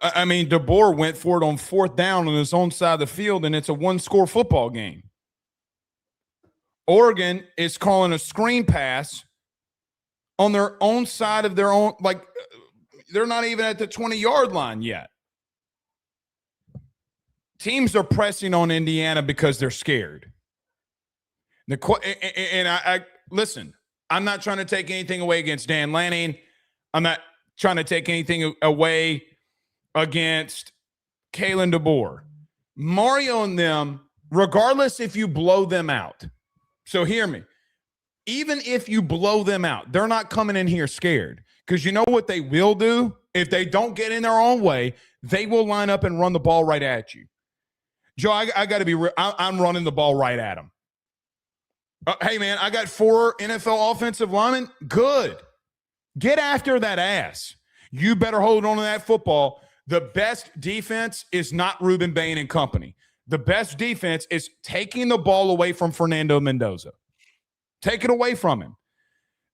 I mean, DeBoer went for it on 4th down on his own side of the field, and it's a 1-score football game. Oregon is calling a screen pass on their own side of their own, they're not even at the 20-yard line yet. Teams are pressing on Indiana because they're scared. I listen, I'm not trying to take anything away against Dan Lanning. I'm not trying to take anything away against Kalen DeBoer. Mario and them, regardless if you blow them out. So hear me. Even if you blow them out, they're not coming in here scared, because you know what they will do? If they don't get in their own way, they will line up and run the ball right at you. Joe, I got to be real. I'm running the ball right at them. Hey, man, I got 4 NFL offensive linemen. Good. Get after that ass. You better hold on to that football. The best defense is not Ruben Bain and company. The best defense is taking the ball away from Fernando Mendoza. Take it away from him.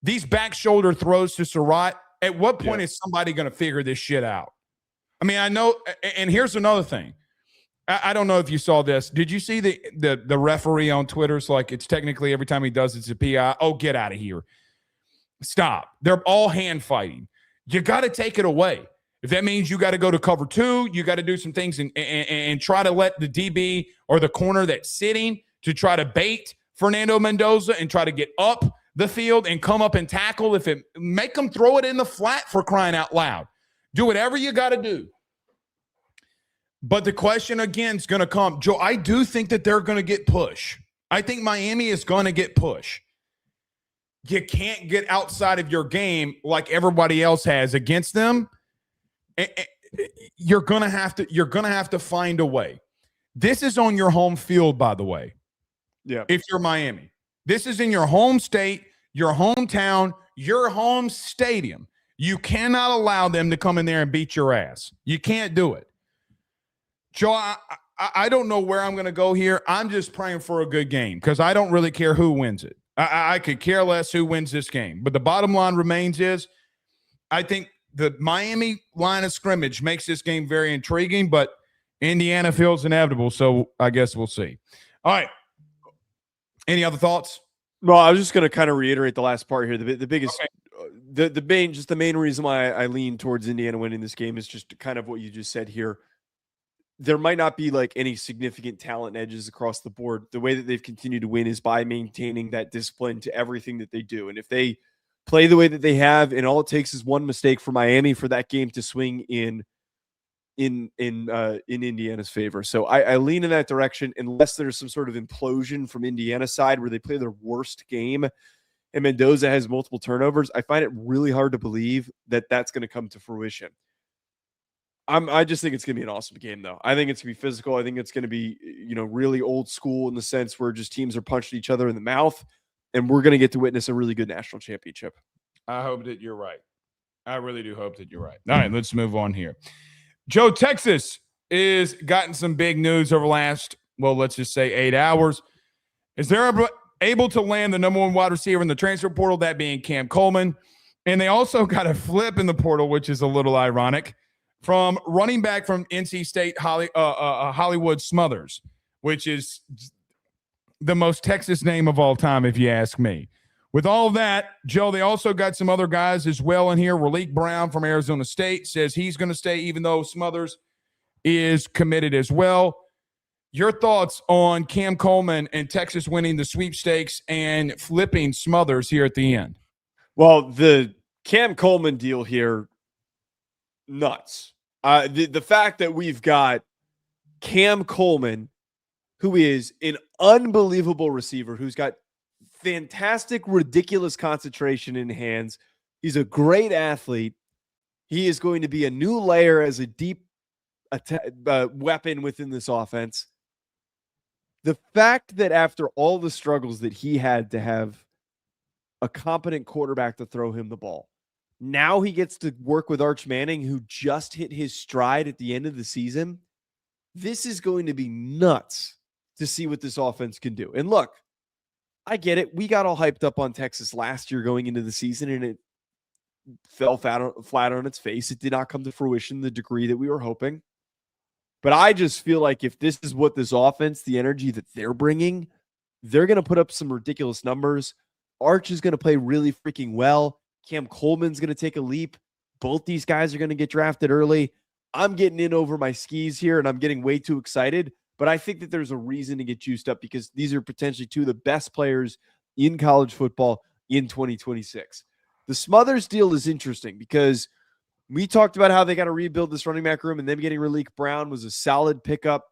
These back shoulder throws to Surratt, at what point is somebody going to figure this shit out? I mean, I know, and here's another thing. I don't know if you saw this. Did you see the referee on Twitter? It's like, it's technically every time he does it's a PI. Oh, get out of here. Stop. They're all hand fighting. You got to take it away. If that means you got to go to cover 2, you got to do some things and try to let the DB or the corner that's sitting to try to bait Fernando Mendoza and try to get up the field and come up and tackle. Make them throw it in the flat, for crying out loud. Do whatever you got to do. But the question again is going to come, Joe, I do think that they're going to get push. I think Miami is going to get push. You can't get outside of your game like everybody else has against them. You're going to have to find a way. This is on your home field, by the way. Yeah. If you're Miami, this is in your home state, your hometown, your home stadium. You cannot allow them to come in there and beat your ass. You can't do it. Joe, I don't know where I'm going to go here. I'm just praying for a good game, because I don't really care who wins it. I could care less who wins this game. But the bottom line remains is, I think the Miami line of scrimmage makes this game very intriguing, but Indiana feels inevitable, so I guess we'll see. All right. Any other thoughts? Well, I was just going to kind of reiterate the last part here. The biggest, the main reason why I lean towards Indiana winning this game is just kind of what you just said here. There might not be any significant talent edges across the board. The way that they've continued to win is by maintaining that discipline to everything that they do. And if they play the way that they have, and all it takes is one mistake for Miami for that game to swing in Indiana's favor. So I lean in that direction, unless there's some sort of implosion from Indiana's side where they play their worst game and Mendoza has multiple turnovers. I find it really hard to believe that that's going to come to fruition. I just think it's going to be an awesome game, though. I think it's going to be physical. I think it's going to be, really old school in the sense where just teams are punching each other in the mouth, and we're going to get to witness a really good national championship. I hope that you're right. I really do hope that you're right. All right, let's move on here. Joe, Texas is gotten some big news over the last, let's just say 8 hours. Is they're able to land the number 1 wide receiver in the transfer portal, that being Cam Coleman. And they also got a flip in the portal, which is a little ironic, from running back from NC State, Hollywood Smothers, which is the most Texas name of all time, if you ask me. With all of that, Joe, they also got some other guys as well in here. Raleek Brown from Arizona State says he's going to stay, even though Smothers is committed as well. Your thoughts on Cam Coleman and Texas winning the sweepstakes and flipping Smothers here at the end? Well, the Cam Coleman deal here, nuts. The fact that we've got Cam Coleman, who is an unbelievable receiver, who's got fantastic, ridiculous concentration in hands. He's a great athlete. He is going to be a new layer as a deep weapon within this offense. The fact that after all the struggles that he had to have a competent quarterback to throw him the ball, now he gets to work with Arch Manning, who just hit his stride at the end of the season. This is going to be nuts to see what this offense can do. And look, I get it. We got all hyped up on Texas last year going into the season, and it fell flat on its face. It did not come to fruition the degree that we were hoping. But I just feel like if this is what this offense, the energy that they're bringing, they're going to put up some ridiculous numbers. Arch is going to play really freaking well. Cam Coleman's going to take a leap. Both these guys are going to get drafted early. I'm getting in over my skis here, and I'm getting way too excited. But I think that there's a reason to get juiced up because these are potentially two of the best players in college football in 2026. The Smothers deal is interesting because we talked about how they got to rebuild this running back room, and them getting Raleek Brown was a solid pickup.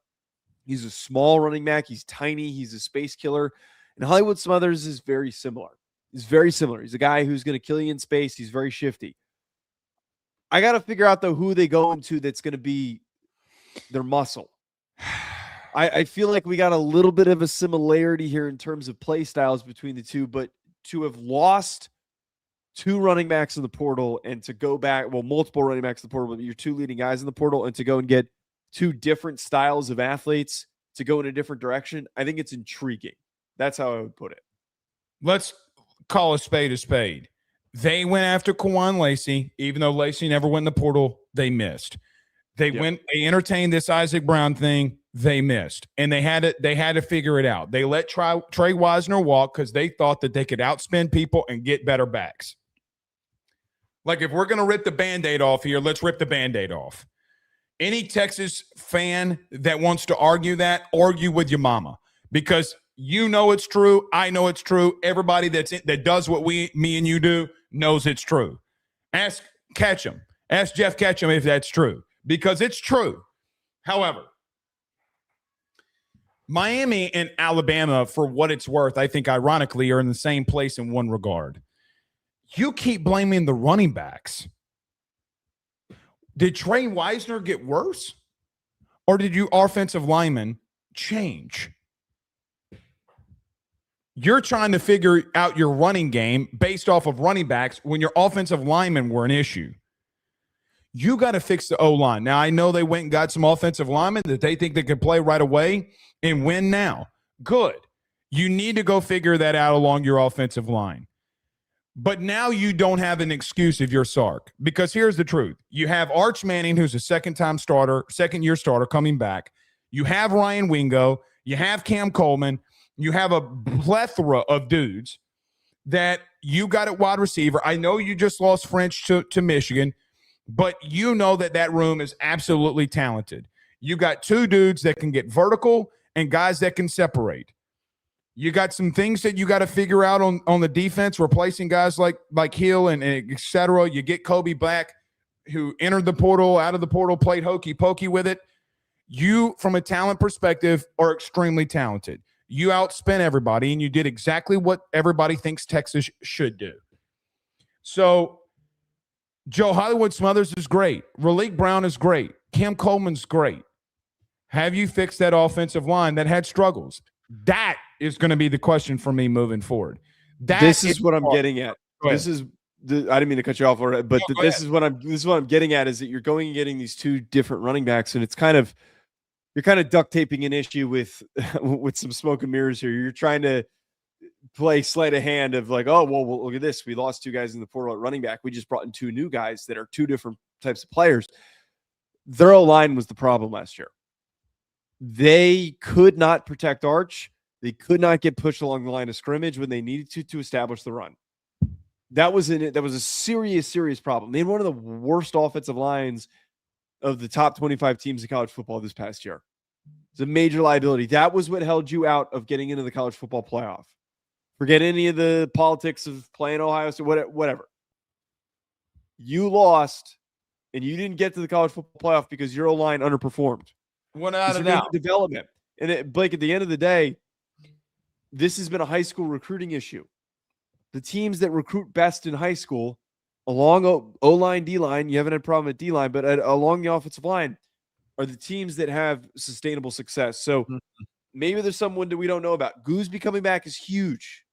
He's a small running back. He's tiny. He's a space killer. And Hollywood Smothers is very similar. He's very similar. He's a guy who's going to kill you in space. He's very shifty. I got to figure out, though, who they go into that's going to be their muscle. I feel like we got a little bit of a similarity here in terms of play styles between the two, but to have lost two running backs in the portal and to go back, well, multiple running backs in the portal, but your two leading guys in the portal, and to go and get two different styles of athletes to go in a different direction, I think it's intriguing. That's how I would put it. Let's call a spade a spade. They went after Kwan Lacey, even though Lacey never went in the portal, they missed. They entertained this Isaac Brown thing. They missed, and they had to figure it out. They let Trey Wisner walk because they thought that they could outspend people and get better backs. Like, if we're going to rip the Band-Aid off here, let's rip the Band-Aid off. Any Texas fan that wants to argue that, argue with your mama, because you know it's true. I know it's true. Everybody that does what me and you do knows it's true. Ask Ketchum. Ask Jeff Ketchum if that's true, because it's true. However, Miami and Alabama, for what it's worth, I think ironically are in the same place in one regard. You keep blaming the running backs. Did Trey Wisner get worse? Or did your offensive linemen change? You're trying to figure out your running game based off of running backs when your offensive linemen were an issue. You got to fix the O-line. Now, I know they went and got some offensive linemen that they think they can play right away and win now. Good. You need to go figure that out along your offensive line. But now you don't have an excuse if you're Sark, because here's the truth. You have Arch Manning, who's a second-year starter coming back. You have Ryan Wingo. You have Cam Coleman. You have a plethora of dudes that you got at wide receiver. I know you just lost French to Michigan, but you know that room is absolutely talented. You got two dudes that can get vertical and guys that can separate. You got some things that you got to figure out on the defense, replacing guys like Hill and et cetera. You get Kobe Black, who entered the portal, out of the portal, played hokey pokey with it. You, from a talent perspective, are extremely talented. You outspent everybody, and you did exactly what everybody thinks Texas should do. So, Joe, Hollywood Smothers is great. Raleek Brown is great. Cam Coleman's great. Have you fixed that offensive line that had struggles? That is going to be the question for me moving forward. This is what I'm getting at. This is I didn't mean to cut you off, but this is what I'm getting at, is that you're going and getting these two different running backs, and it's you're kind of duct taping an issue with some smoke and mirrors here. You're trying to play sleight of hand of like, oh, well, look at this. We lost two guys in the portal at running back. We just brought in two new guys that are two different types of players. Their O-line was the problem last year. They could not protect Arch. They could not get pushed along the line of scrimmage when they needed to establish the run. That was a serious problem. They had one of the worst offensive lines of the top 25 teams in college football this past year. It's a major liability. That was what held you out of getting into the college football playoff. Forget any of the politics of playing Ohio State, whatever. You lost, and you didn't get to the college football playoff because your O-line underperformed. Without a doubt. Development. And Blake, at the end of the day, this has been a high school recruiting issue. The teams that recruit best in high school, along O-line, D-line, you haven't had a problem at D-line, but along the offensive line, are the teams that have sustainable success. So maybe there's someone that we don't know about. Gooseby coming back is huge.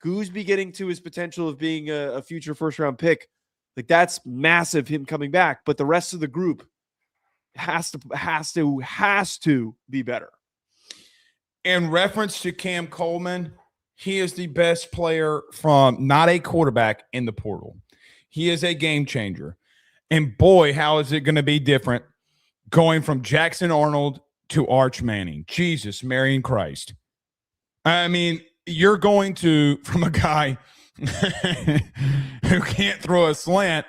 Gooseby getting to his potential of being a future first-round pick, like that's massive, him coming back. But the rest of the group has to be better. In reference to Cam Coleman, he is the best player from not a quarterback in the portal. He is a game changer. And boy, how is it going to be different going from Jackson Arnold to Arch Manning? Jesus, Mary and Christ. I mean, you're going to, from a guy who can't throw a slant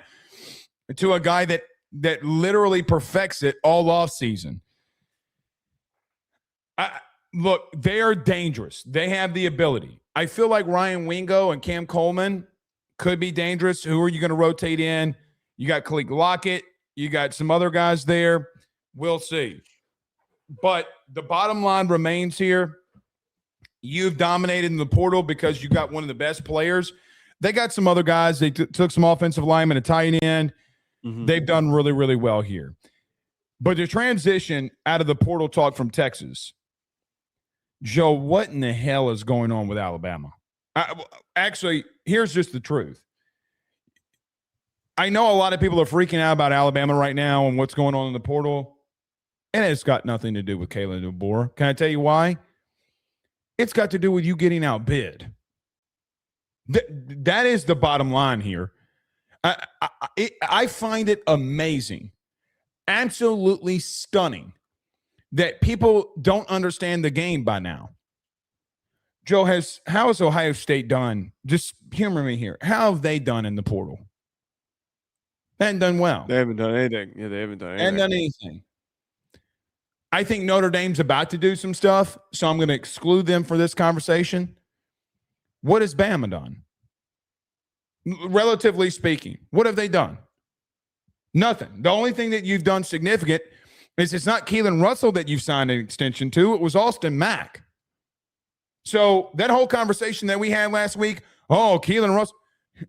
to a guy that literally perfects it all offseason. Look, they are dangerous. They have the ability. I feel like Ryan Wingo and Cam Coleman could be dangerous. Who are you going to rotate in? You got Khalid Lockett. You got some other guys there. We'll see. But the bottom line remains here. You've dominated in the portal because you got one of the best players. They got some other guys. They took some offensive linemen, a tight end. They've done really, really well here. But the transition out of the portal talk from Texas, Joe, what in the hell is going on with Alabama? Actually, here's just the truth. I know a lot of people are freaking out about Alabama right now and what's going on in the portal, and it's got nothing to do with Kalen DeBoer. Can I tell you why? It's got to do with you getting outbid. That is the bottom line here. I find it amazing, absolutely stunning, that people don't understand the game by now. Joe, how has Ohio State done? Just humor me here. How have they done in the portal? They haven't done well. They haven't done anything. Yeah, they haven't done anything. Haven't done anything. I think Notre Dame's about to do some stuff, so I'm going to exclude them for this conversation. What has Bama done? Relatively speaking, what have they done? Nothing. The only thing that you've done significant is it's not Keelan Russell that you've signed an extension to. It was Austin Mack. So that whole conversation that we had last week, Keelan Russell,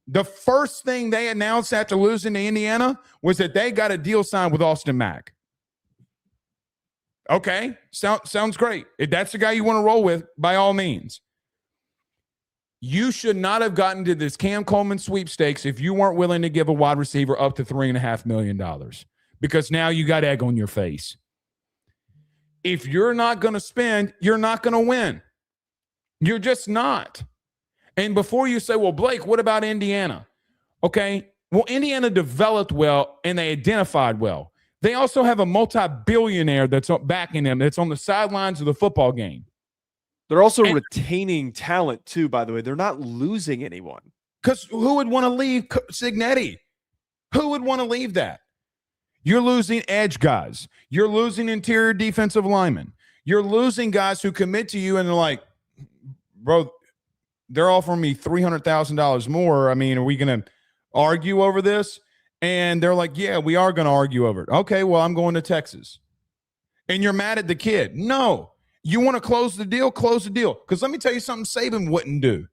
the first thing they announced after losing to Indiana was that they got a deal signed with Austin Mack. Okay, sounds great. If that's the guy you want to roll with, by all means. You should not have gotten to this Cam Coleman sweepstakes if you weren't willing to give a wide receiver up to $3.5 million, because now you got egg on your face. If you're not going to spend, you're not going to win. You're just not. And before you say, well, Blake, what about Indiana? Okay, well, Indiana developed well and they identified well. They also have a multi-billionaire that's backing them, that's on the sidelines of the football game. They're also retaining talent, too, by the way. They're not losing anyone. Because who would want to leave Cignetti? Who would want to leave that? You're losing edge guys. You're losing interior defensive linemen. You're losing guys who commit to you and they're like, bro, they're offering me $300,000 more. I mean, are we going to argue over this? And they're like, yeah, we are going to argue over it. Okay, well, I'm going to Texas. And you're mad at the kid. No. You want to close the deal? Close the deal. Because let me tell you something Saban wouldn't do.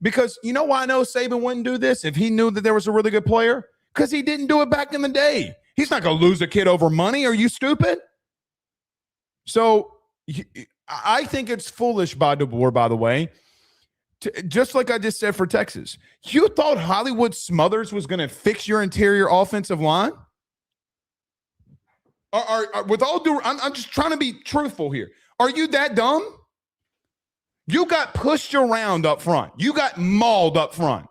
Because you know why I know Saban wouldn't do this if he knew that there was a really good player? Because he didn't do it back in the day. He's not going to lose a kid over money. Are you stupid? So I think it's foolish by DeBoer, by the way. Just like I just said for Texas. You thought Hollywood Smothers was going to fix your interior offensive line? With all due, I'm just trying to be truthful here. Are you that dumb? You got pushed around up front. You got mauled up front.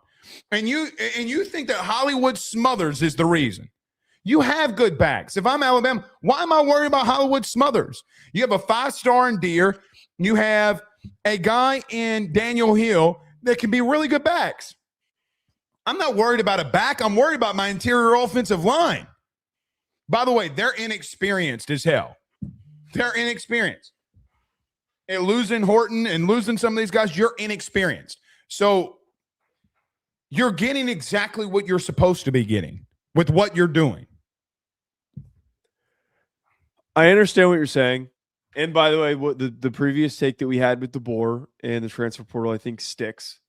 And you think that Hollywood Smothers is the reason. You have good backs. If I'm Alabama, why am I worried about Hollywood Smothers? You have a 5-star in Deere. You have a guy in Daniel Hill that can be really good backs. I'm not worried about a back. I'm worried about my interior offensive line. By the way, they're inexperienced as hell. They're inexperienced. And losing Horton and losing some of these guys, you're inexperienced. So you're getting exactly what you're supposed to be getting with what you're doing. I understand what you're saying. And by the way, what the previous take that we had with DeBoer and the transfer portal, I think sticks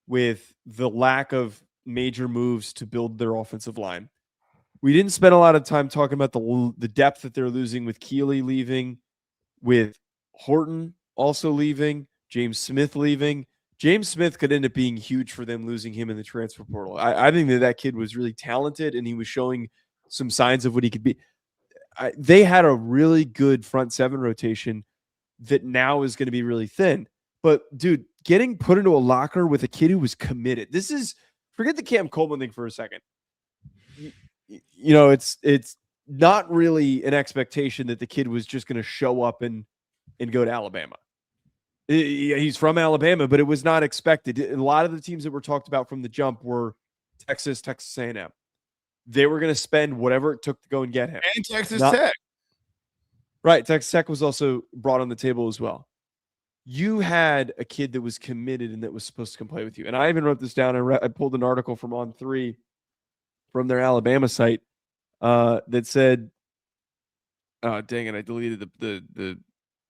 with the lack of major moves to build their offensive line. We didn't spend a lot of time talking about the depth that they're losing with Keeley leaving, with Horton also leaving, James Smith leaving. James Smith could end up being huge for them losing him in the transfer portal. I think that kid was really talented and he was showing some signs of what he could be. They had a really good front seven rotation that now is going to be really thin. But, dude, getting put into a locker with a kid who was committed. This is – forget the Cam Coleman thing for a second. You know, it's not really an expectation that the kid was just going to show up and go to Alabama. He's from Alabama, but it was not expected. A lot of the teams that were talked about from the jump were Texas A&M. They were going to spend whatever it took to go and get him. And Texas Tech. Right. Texas Tech was also brought on the table as well. You had a kid that was committed and that was supposed to come play with you. And I even wrote this down. I pulled an article from On3 from their Alabama site that said, oh, dang it, I deleted the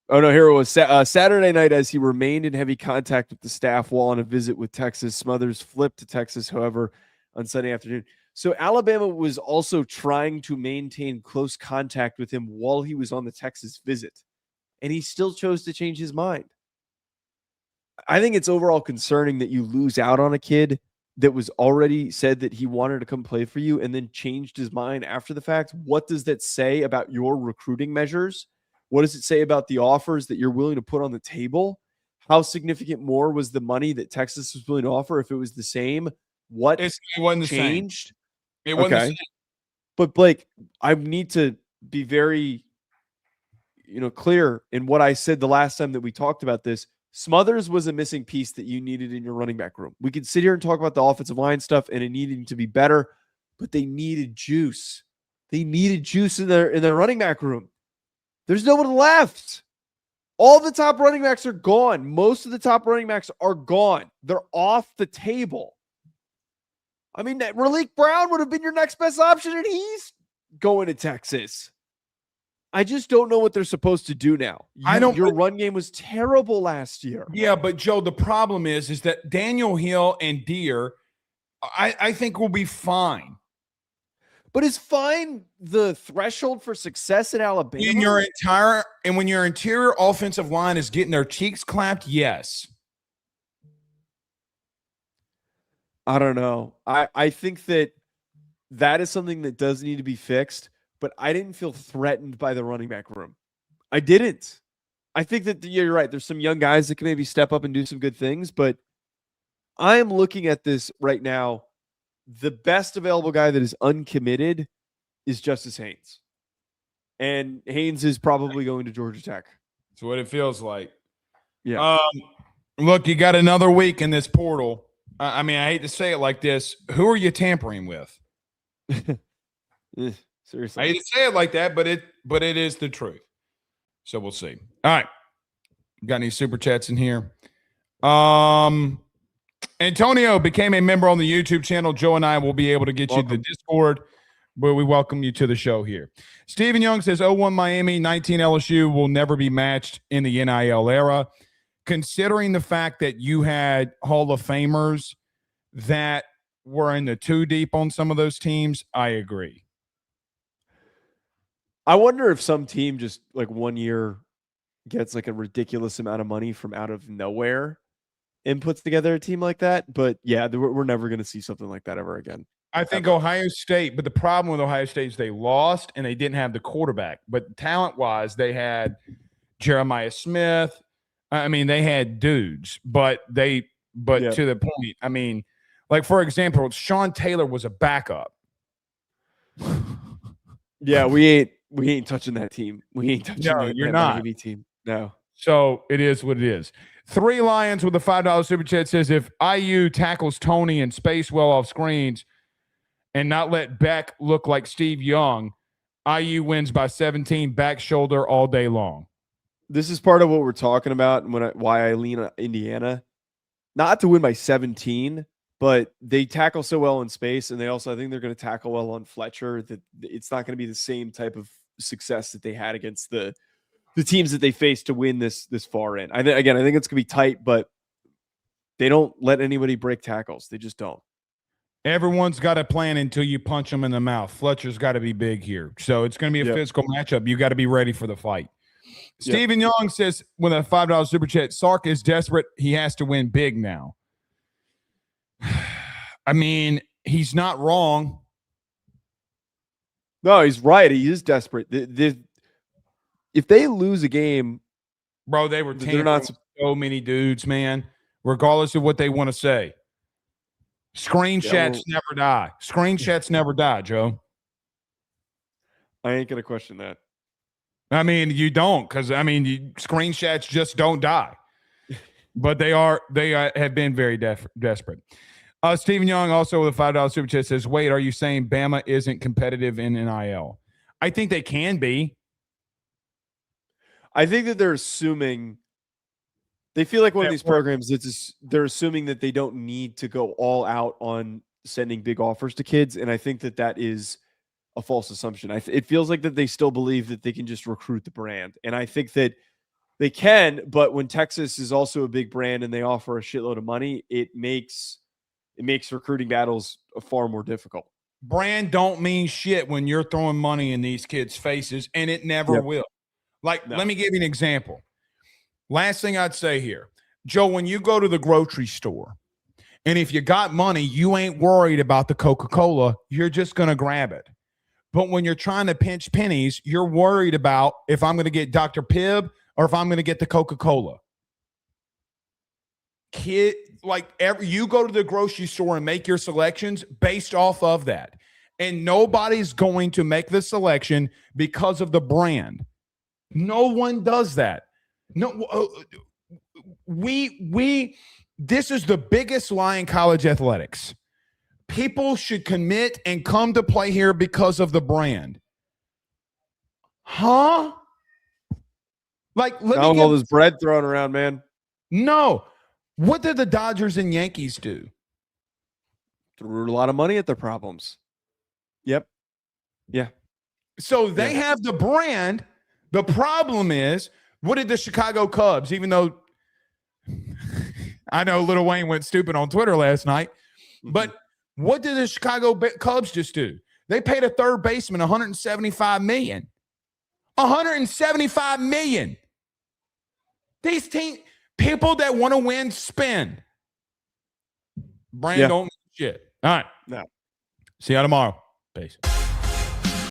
oh, no, here it was. Saturday night, as he remained in heavy contact with the staff while on a visit with Texas, Smothers flipped to Texas, however, on Sunday afternoon. So Alabama was also trying to maintain close contact with him while he was on the Texas visit, and he still chose to change his mind. I think it's overall concerning that you lose out on a kid that was already said that he wanted to come play for you and then changed his mind after the fact. What does that say about your recruiting measures? What does it say about the offers that you're willing to put on the table? How significant more was the money that Texas was willing to offer? If it was the same, what it wasn't changed? It wasn't the same. But Blake, I need to be very, clear in what I said the last time that we talked about this. Smothers was a missing piece that you needed in your running back room. We could sit here and talk about the offensive line stuff and it needing to be better, but they needed juice. They needed juice in their running back room. There's no one left. All the top running backs are gone. Most of the top running backs are gone. They're off the table. I mean, that Raleek Brown would have been your next best option, and he's going to Texas. I just don't know what they're supposed to do now. Your run game was terrible last year. Yeah, but Joe, the problem is that Daniel Hill and Deere, I think will be fine. But is fine the threshold for success at Alabama? When your interior offensive line is getting their cheeks clapped, yes. I don't know. I think that is something that does need to be fixed, but I didn't feel threatened by the running back room. I didn't. I think that you're right. There's some young guys that can maybe step up and do some good things, but I am looking at this right now. The best available guy that is uncommitted is Justice Haynes. And Haynes is probably going to Georgia Tech. That's what it feels like. Yeah. Look, you got another week in this portal. I mean, I hate to say it like this. Who are you tampering with? Seriously. I hate to say it like that, but it is the truth. So we'll see. All right. Got any super chats in here? Antonio became a member on the YouTube channel. Joe and I will be able to get you the Discord, but we welcome you to the show here. Stephen Young says 0-1 Miami, 19 LSU will never be matched in the NIL era. Considering the fact that you had Hall of Famers that were in the too deep on some of those teams, I agree. I wonder if some team just like 1 year gets like a ridiculous amount of money from out of nowhere and puts together a team like that. But yeah, we're never going to see something like that ever again. I think Ohio State, but the problem with Ohio State is they lost and they didn't have the quarterback. But talent-wise, they had Jeremiah Smith. I mean, they had dudes, but to the point, I mean, like, for example, Sean Taylor was a backup. Yeah, we ain't touching that team. We ain't touching that Miami team. No. So it is what it is. 3 Lions with a $5 super chat says if IU tackles Tony and space well off screens and not let Beck look like Steve Young, IU wins by 17 back shoulder all day long. This is part of what we're talking about and why I lean on Indiana. Not to win by 17, but they tackle so well in space, and I think they're going to tackle well on Fletcher that it's not going to be the same type of success that they had against the teams that they faced to win this far in. I think it's going to be tight, but they don't let anybody break tackles. They just don't. Everyone's got a plan until you punch them in the mouth. Fletcher's got to be big here. So it's going to be a physical matchup. You got to be ready for the fight. Stephen Young says with a $5 super chat, Sark is desperate. He has to win big now. I mean, he's not wrong. No, he's right. He is desperate. If they lose a game, bro, they were tampering so many dudes, man, regardless of what they want to say. Screenshots never die. Screenshots never die, Joe. I ain't going to question that. I mean, you don't, because screenshots just don't die. But they have been very desperate. Stephen Young also with a $5 super chat says, wait, are you saying Bama isn't competitive in NIL? I think they can be. I think that they're assuming they feel like one of these programs they're assuming that they don't need to go all out on sending big offers to kids. And I think that is a false assumption. It feels like that they still believe that they can just recruit the brand. And I think that they can, but when Texas is also a big brand and they offer a shitload of money, it makes recruiting battles far more difficult. Brand don't mean shit when you're throwing money in these kids' faces, and it never will. Let me give you an example. Last thing I'd say here, Joe, when you go to the grocery store, and if you got money, you ain't worried about the Coca-Cola. You're just going to grab it. But when you're trying to pinch pennies, you're worried about if I'm going to get Dr. Pibb or if I'm going to get the Coca-Cola. You go to the grocery store and make your selections based off of that. And nobody's going to make the selection because of the brand. No one does that. No, this is the biggest lie in college athletics. People should commit and come to play here because of the brand. Huh? All this bread thrown around, man. No. What did the Dodgers and Yankees do? Threw a lot of money at their problems. Yep. Yeah. So they have the brand. The problem is, what did the Chicago Cubs, even though I know Lil Wayne went stupid on Twitter last night, but what did the Chicago Cubs just do? They paid a third baseman $175 million. $175 million. These people that want to win spend. Brand don't mean shit. All right. No. See you tomorrow. Peace.